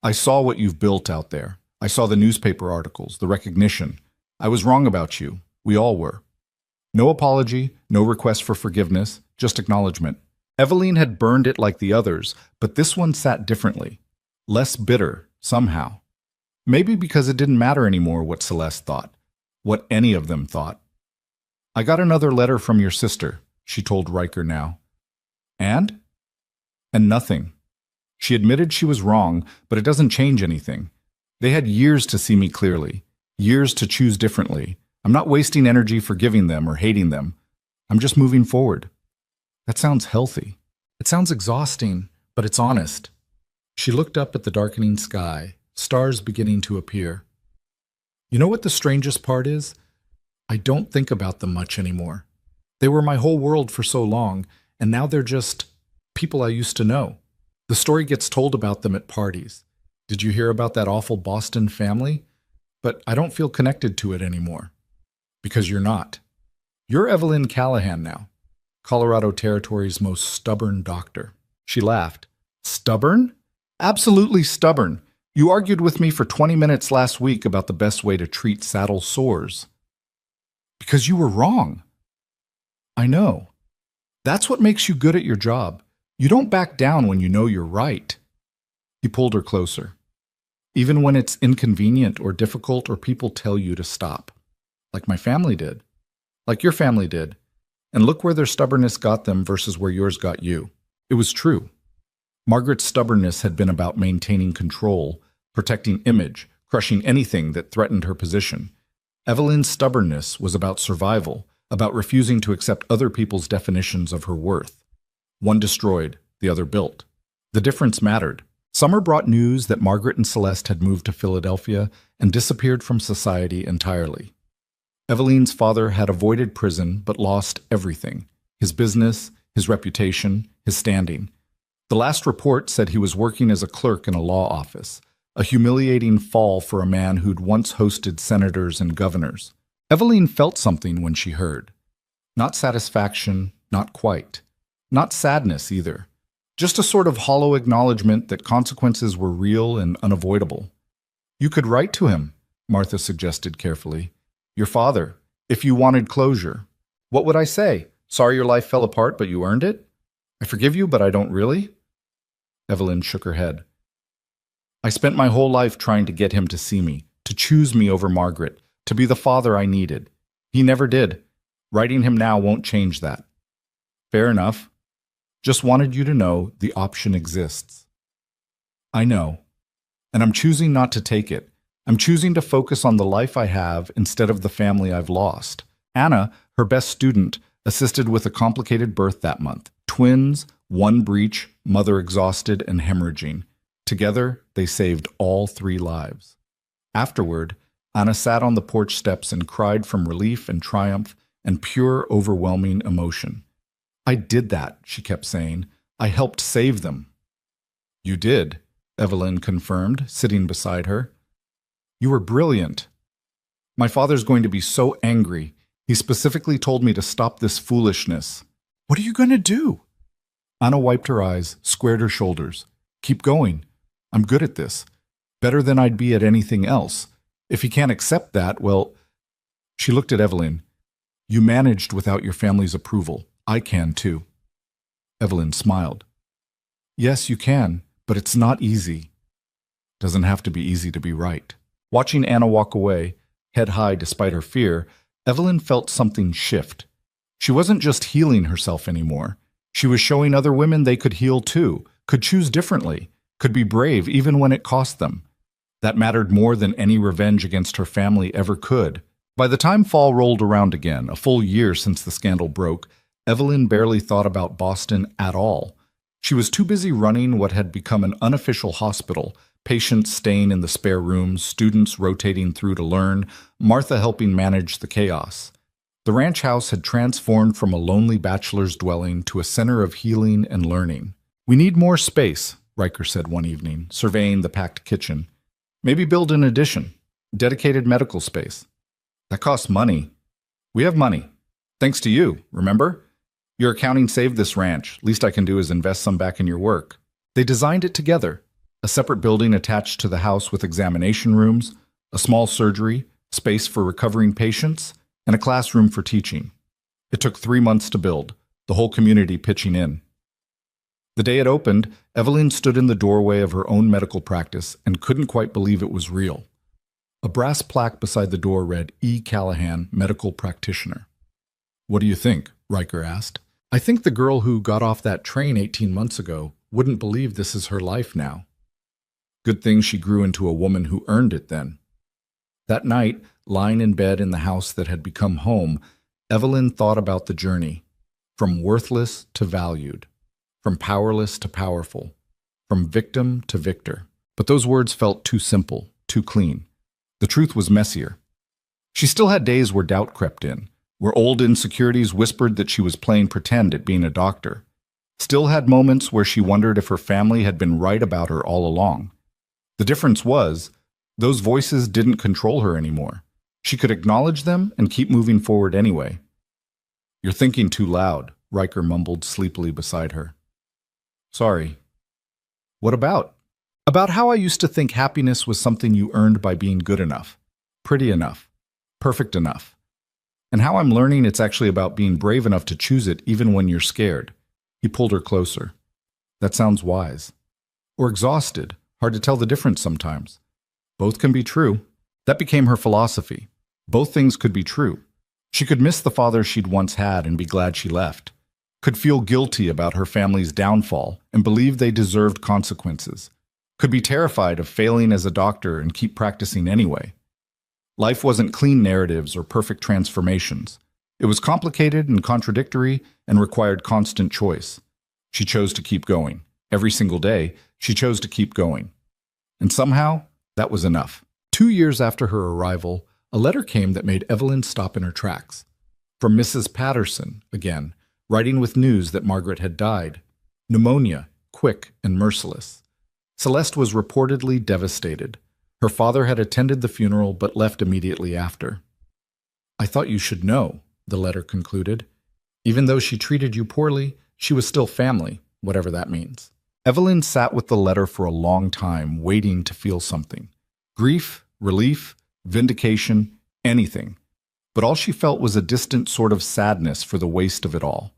"I saw what you've built out there. I saw the newspaper articles, the recognition. I was wrong about you. We all were." No apology, no request for forgiveness, just acknowledgement. Evelyn had burned it like the others, but this one sat differently. Less bitter, somehow. Maybe because it didn't matter anymore what Celeste thought, what any of them thought. "I got another letter from your sister," she told Riker now. "And?" "And nothing. She admitted she was wrong, but it doesn't change anything. They had years to see me clearly, years to choose differently. I'm not wasting energy forgiving them or hating them. I'm just moving forward." That sounds healthy. It sounds exhausting, but it's honest. She looked up at the darkening sky, stars beginning to appear. "You know what the strangest part is? I don't think about them much anymore. They were my whole world for so long, and now they're just people I used to know. The story gets told about them at parties. Did you hear about that awful Boston family? But I don't feel connected to it anymore. Because you're not. You're Evelyn Callahan now, Colorado Territory's most stubborn doctor." She laughed. "Stubborn? Absolutely stubborn. You argued with me for 20 minutes last week about the best way to treat saddle sores." "Because you were wrong." "I know. That's what makes you good at your job. You don't back down when you know you're right." He pulled her closer. "Even when it's inconvenient or difficult or people tell you to stop. Like my family did. Like your family did. And look where their stubbornness got them versus where yours got you." It was true. Margaret's stubbornness had been about maintaining control, protecting image, crushing anything that threatened her position. Evelyn's stubbornness was about survival, about refusing to accept other people's definitions of her worth. One destroyed, the other built. The difference mattered. Summer brought news that Margaret and Celeste had moved to Philadelphia and disappeared from society entirely. Evelyn's father had avoided prison but lost everything: his business, his reputation, his standing. The last report said he was working as a clerk in a law office, a humiliating fall for a man who'd once hosted senators and governors. Evelyn felt something when she heard. Not satisfaction, not quite. Not sadness either. Just a sort of hollow acknowledgement that consequences were real and unavoidable. "You could write to him," Martha suggested carefully. "Your father, if you wanted closure." "What would I say? Sorry your life fell apart, but you earned it? I forgive you, but I don't really?" Evelyn shook her head. "I spent my whole life trying to get him to see me, to choose me over Margaret, to be the father I needed. He never did. Writing him now won't change that." "Fair enough. Just wanted you to know the option exists." "I know. And I'm choosing not to take it. I'm choosing to focus on the life I have instead of the family I've lost." Anna, her best student, assisted with a complicated birth that month. Twins, one breech, mother exhausted and hemorrhaging. Together, they saved all 3 lives. Afterward, Anna sat on the porch steps and cried from relief and triumph and pure, overwhelming emotion. "I did that," she kept saying. "I helped save them." "You did," Evelyn confirmed, sitting beside her. "You were brilliant. My father's going to be so angry. He specifically told me to stop this foolishness." "What are you going to do?" Anna wiped her eyes, squared her shoulders. "Keep going. I'm good at this. Better than I'd be at anything else. If he can't accept that, well..." She looked at Evelyn. "You managed without your family's approval. I can too." Evelyn smiled. "Yes, you can, but it's not easy." "Doesn't have to be easy to be right." Watching Anna walk away, head high despite her fear, Evelyn felt something shift. She wasn't just healing herself anymore. She was showing other women they could heal too, could choose differently, could be brave even when it cost them. That mattered more than any revenge against her family ever could. By the time fall rolled around again, a full year since the scandal broke, Evelyn barely thought about Boston at all. She was too busy running what had become an unofficial hospital, patients staying in the spare rooms, students rotating through to learn, Martha helping manage the chaos. The ranch house had transformed from a lonely bachelor's dwelling to a center of healing and learning. "We need more space," Riker said one evening, surveying the packed kitchen. "Maybe build an addition, dedicated medical space." "That costs money." "We have money. Thanks to you, remember? Your accounting saved this ranch. Least I can do is invest some back in your work." They designed it together. A separate building attached to the house with examination rooms, a small surgery, space for recovering patients, and a classroom for teaching. It took 3 months to build, the whole community pitching in. The day it opened, Evelyn stood in the doorway of her own medical practice and couldn't quite believe it was real. A brass plaque beside the door read, "E. Callahan, Medical Practitioner." "What do you think?" Riker asked. "I think the girl who got off that train 18 months ago wouldn't believe this is her life now." Good thing she grew into a woman who earned it then. That night, lying in bed in the house that had become home, Evelyn thought about the journey. From worthless to valued. From powerless to powerful. From victim to victor. But those words felt too simple, too clean. The truth was messier. She still had days where doubt crept in, where old insecurities whispered that she was playing pretend at being a doctor. Still had moments where she wondered if her family had been right about her all along. The difference was, those voices didn't control her anymore. She could acknowledge them and keep moving forward anyway. "You're thinking too loud," Riker mumbled sleepily beside her. "Sorry." "What about?" "About how I used to think happiness was something you earned by being good enough, pretty enough, perfect enough. And how I'm learning it's actually about being brave enough to choose it even when you're scared." He pulled her closer. "That sounds wise. Or exhausted. Hard to tell the difference sometimes. Both can be true." That became her philosophy. Both things could be true. She could miss the father she'd once had and be glad she left. could feel guilty about her family's downfall and believe they deserved consequences, could be terrified of failing as a doctor and keep practicing anyway. Life wasn't clean narratives or perfect transformations. It was complicated and contradictory and required constant choice. She chose to keep going. Every single day, she chose to keep going. And somehow, that was enough. 2 years after her arrival, a letter came that made Evelyn stop in her tracks. From Mrs. Patterson, again, writing with news that Margaret had died. Pneumonia, quick and merciless. Celeste was reportedly devastated. Her father had attended the funeral but left immediately after. "I thought you should know," the letter concluded. "Even though she treated you poorly, she was still family, whatever that means." Evelyn sat with the letter for a long time, waiting to feel something. Grief, relief, vindication, anything. But all she felt was a distant sort of sadness for the waste of it all.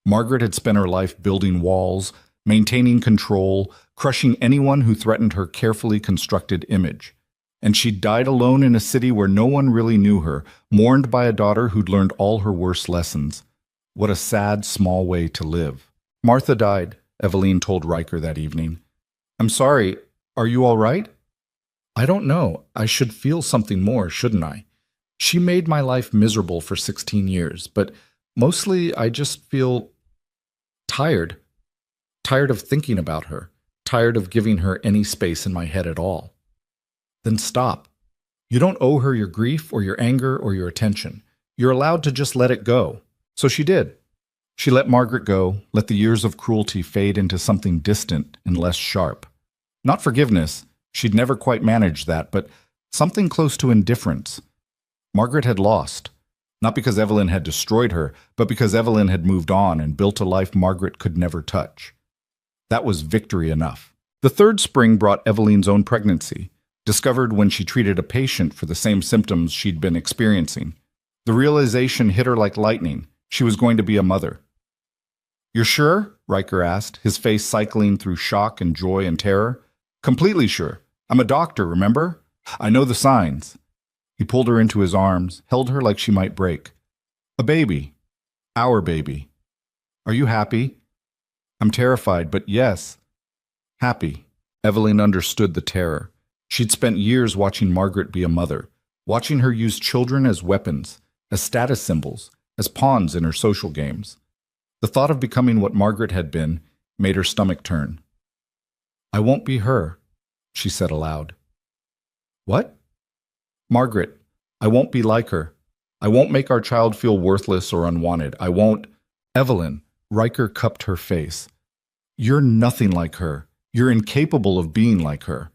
Margaret had spent her life building walls, maintaining control, crushing anyone who threatened her carefully constructed image. And she'd died alone in a city where no one really knew her, mourned by a daughter who'd learned all her worst lessons. What a sad, small way to live. "Martha died," Evelyn told Riker that evening. "I'm sorry, are you all right?" "I don't know. I should feel something more, shouldn't I? She made my life miserable for 16 years, but mostly I just feel tired. Tired of thinking about her. Tired of giving her any space in my head at all." "Then stop. You don't owe her your grief or your anger or your attention. You're allowed to just let it go." So she did. She let Margaret go, let the years of cruelty fade into something distant and less sharp. Not forgiveness, she'd never quite managed that, but something close to indifference. Margaret had lost, not because Evelyn had destroyed her, but because Evelyn had moved on and built a life Margaret could never touch. That was victory enough. The third spring brought Evelyn's own pregnancy, discovered when she treated a patient for the same symptoms she'd been experiencing. The realization hit her like lightning. She was going to be a mother. "You're sure?" Riker asked, his face cycling through shock and joy and terror. "Completely sure. I'm a doctor, remember? I know the signs." He pulled her into his arms, held her like she might break. "A baby. Our baby. Are you happy?" "I'm terrified, but yes. Happy." Evelyn understood the terror. She'd spent years watching Margaret be a mother, watching her use children as weapons, as status symbols, as pawns in her social games. The thought of becoming what Margaret had been made her stomach turn. "I won't be her," she said aloud. "What?" "Margaret. I won't be like her. I won't make our child feel worthless or unwanted. I won't—" "Evelyn," Riker cupped her face. "You're nothing like her. You're incapable of being like her.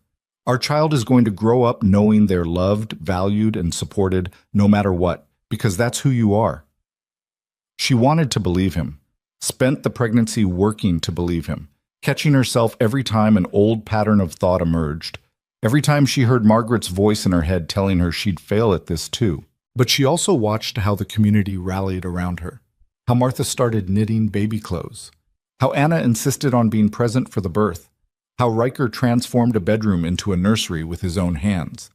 Our child is going to grow up knowing they're loved, valued, and supported no matter what, because that's who you are." She wanted to believe him, spent the pregnancy working to believe him, catching herself every time an old pattern of thought emerged, every time she heard Margaret's voice in her head telling her she'd fail at this too. But she also watched how the community rallied around her, how Martha started knitting baby clothes, how Anna insisted on being present for the birth, how Riker transformed a bedroom into a nursery with his own hands.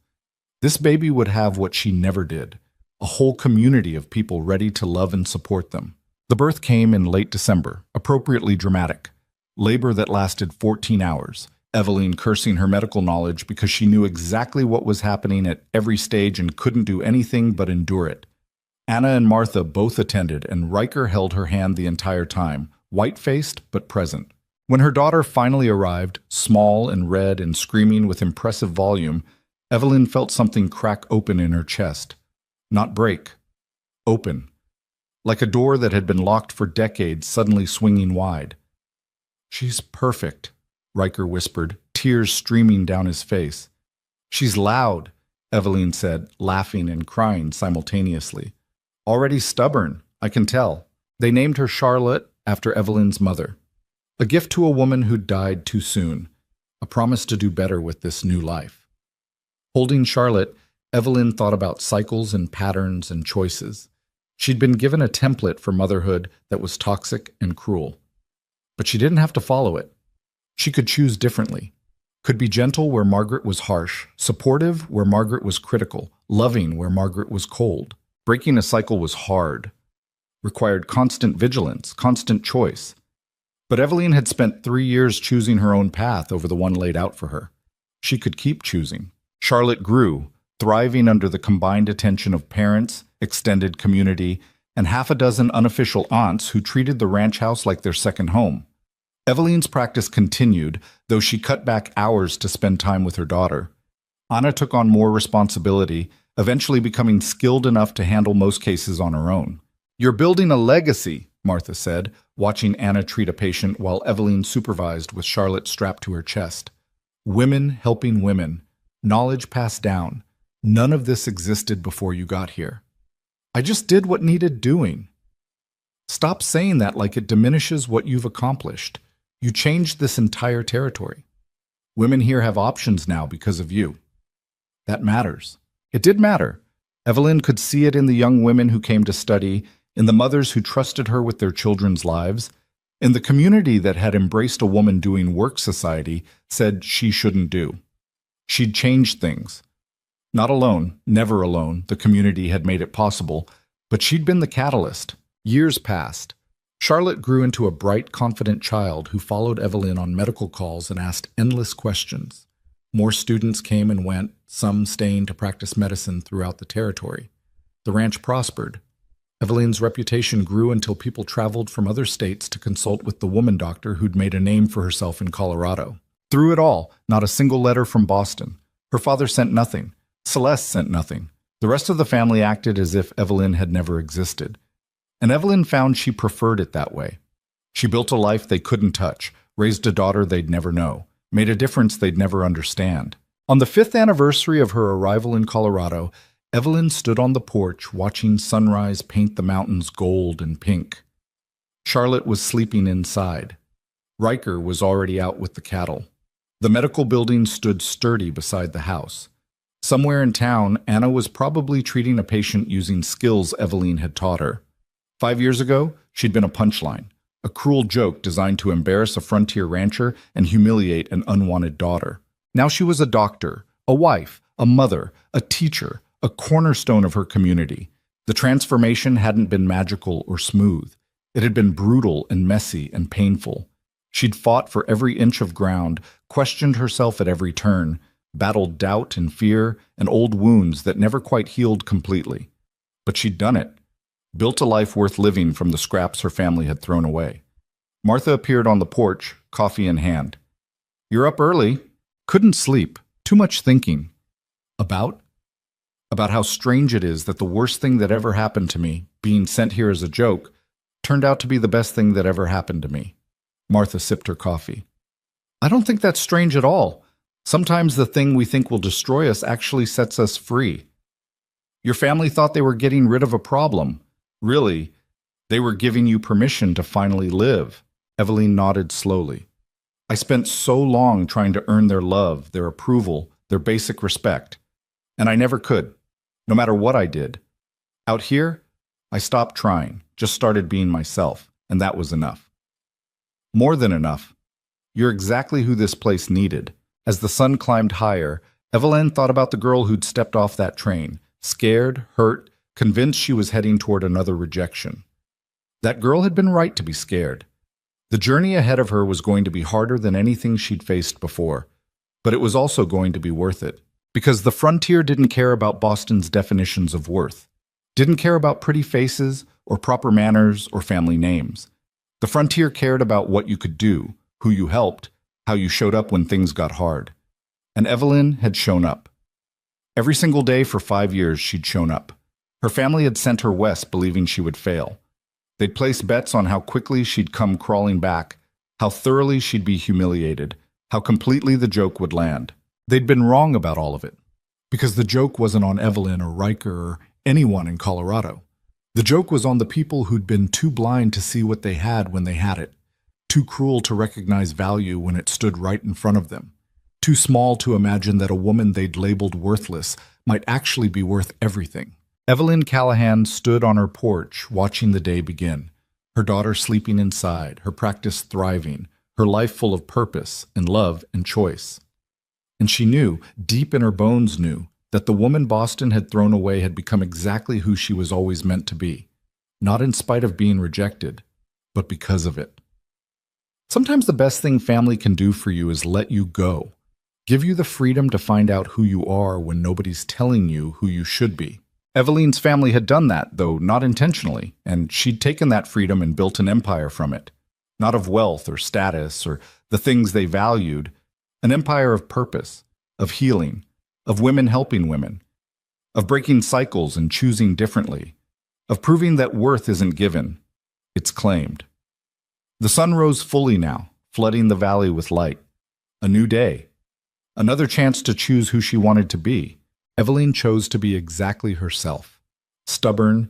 This baby would have what she never did, a whole community of people ready to love and support them. The birth came in late December, appropriately dramatic. Labor that lasted 14 hours, Evelyn cursing her medical knowledge because she knew exactly what was happening at every stage and couldn't do anything but endure it. Anna and Martha both attended, and Riker held her hand the entire time, white-faced but present. When her daughter finally arrived, small and red and screaming with impressive volume, Evelyn felt something crack open in her chest. Not break. Open. Like a door that had been locked for decades suddenly swinging wide. "She's perfect," Riker whispered, tears streaming down his face. "She's loud," Evelyn said, laughing and crying simultaneously. "Already stubborn, I can tell." They named her Charlotte after Evelyn's mother. A gift to a woman who'd died too soon. A promise to do better with this new life. Holding Charlotte, Evelyn thought about cycles and patterns and choices. She'd been given a template for motherhood that was toxic and cruel. But she didn't have to follow it. She could choose differently. Could be gentle where Margaret was harsh, supportive where Margaret was critical, loving where Margaret was cold. Breaking a cycle was hard. required constant vigilance, constant choice. But Evelyn had spent 3 years choosing her own path over the one laid out for her. She could keep choosing. Charlotte grew, thriving under the combined attention of parents, extended community, and half a dozen unofficial aunts who treated the ranch house like their second home. Evelyn's practice continued, though she cut back hours to spend time with her daughter. Anna took on more responsibility, eventually becoming skilled enough to handle most cases on her own. "You're building a legacy," Martha said, watching Anna treat a patient while Evelyn supervised with Charlotte strapped to her chest. "Women helping women. Knowledge passed down. None of this existed before you got here. I just did what needed doing." Stop saying that like it diminishes what you've accomplished. You changed this entire territory. Women here have options now because of you. That matters. It did matter. Evelyn could see it in the young women who came to study, in the mothers who trusted her with their children's lives, in the community that had embraced a woman doing work society said she shouldn't do. She'd changed things. Not alone, never alone, the community had made it possible, but she'd been the catalyst. Years passed. Charlotte grew into a bright, confident child who followed Evelyn on medical calls and asked endless questions. More students came and went, some staying to practice medicine throughout the territory. The ranch prospered. Evelyn's reputation grew until people traveled from other states to consult with the woman doctor who'd made a name for herself in Colorado. Through it all, not a single letter from Boston. Her father sent nothing. Celeste sent nothing. The rest of the family acted as if Evelyn had never existed. And Evelyn found she preferred it that way. She built a life they couldn't touch, raised a daughter they'd never know, made a difference they'd never understand. On the 5th anniversary of her arrival in Colorado, Evelyn stood on the porch watching sunrise paint the mountains gold and pink. Charlotte was sleeping inside. Riker was already out with the cattle. The medical building stood sturdy beside the house. Somewhere in town, Anna was probably treating a patient using skills Evelyn had taught her. 5 years ago, she'd been a punchline, a cruel joke designed to embarrass a frontier rancher and humiliate an unwanted daughter. Now she was a doctor, a wife, a mother, a teacher, a cornerstone of her community. The transformation hadn't been magical or smooth. It had been brutal and messy and painful. She'd fought for every inch of ground, questioned herself at every turn, battled doubt and fear and old wounds that never quite healed completely. But she'd done it. Built a life worth living from the scraps her family had thrown away. Martha appeared on the porch, coffee in hand. "You're up early." "Couldn't sleep. Too much thinking." About? About how strange it is that the worst thing that ever happened to me, being sent here as a joke, turned out to be the best thing that ever happened to me. Martha sipped her coffee. "I don't think that's strange at all. Sometimes the thing we think will destroy us actually sets us free. Your family thought they were getting rid of a problem. Really, they were giving you permission to finally live." Evelyn nodded slowly. "I spent so long trying to earn their love, their approval, their basic respect. And I never could, no matter what I did. Out here, I stopped trying, just started being myself, and that was enough. More than enough. You're exactly who this place needed." As the sun climbed higher, Evelyn thought about the girl who'd stepped off that train, scared, hurt, convinced she was heading toward another rejection. That girl had been right to be scared. The journey ahead of her was going to be harder than anything she'd faced before, but it was also going to be worth it. Because the frontier didn't care about Boston's definitions of worth, didn't care about pretty faces or proper manners or family names. The frontier cared about what you could do, who you helped, how you showed up when things got hard. And Evelyn had shown up. Every single day for 5 years she'd shown up. Her family had sent her west believing she would fail. They'd placed bets on how quickly she'd come crawling back, how thoroughly she'd be humiliated, how completely the joke would land. They'd been wrong about all of it, because the joke wasn't on Evelyn or Riker or anyone in Colorado. The joke was on the people who'd been too blind to see what they had when they had it, too cruel to recognize value when it stood right in front of them, too small to imagine that a woman they'd labeled worthless might actually be worth everything. Evelyn Callahan stood on her porch watching the day begin, her daughter sleeping inside, her practice thriving, her life full of purpose and love and choice. And she knew, deep in her bones knew, that the woman Boston had thrown away had become exactly who she was always meant to be. not in spite of being rejected, but because of it. Sometimes the best thing family can do for you is let you go, give you the freedom to find out who you are when nobody's telling you who you should be. Eveline's family had done that, though not intentionally, and she'd taken that freedom and built an empire from it. Not of wealth or status or the things they valued, an empire of purpose, of healing, of women helping women, of breaking cycles and choosing differently, of proving that worth isn't given, it's claimed. The sun rose fully now, flooding the valley with light. A new day. Another chance to choose who she wanted to be. Eveline chose to be exactly herself. Stubborn,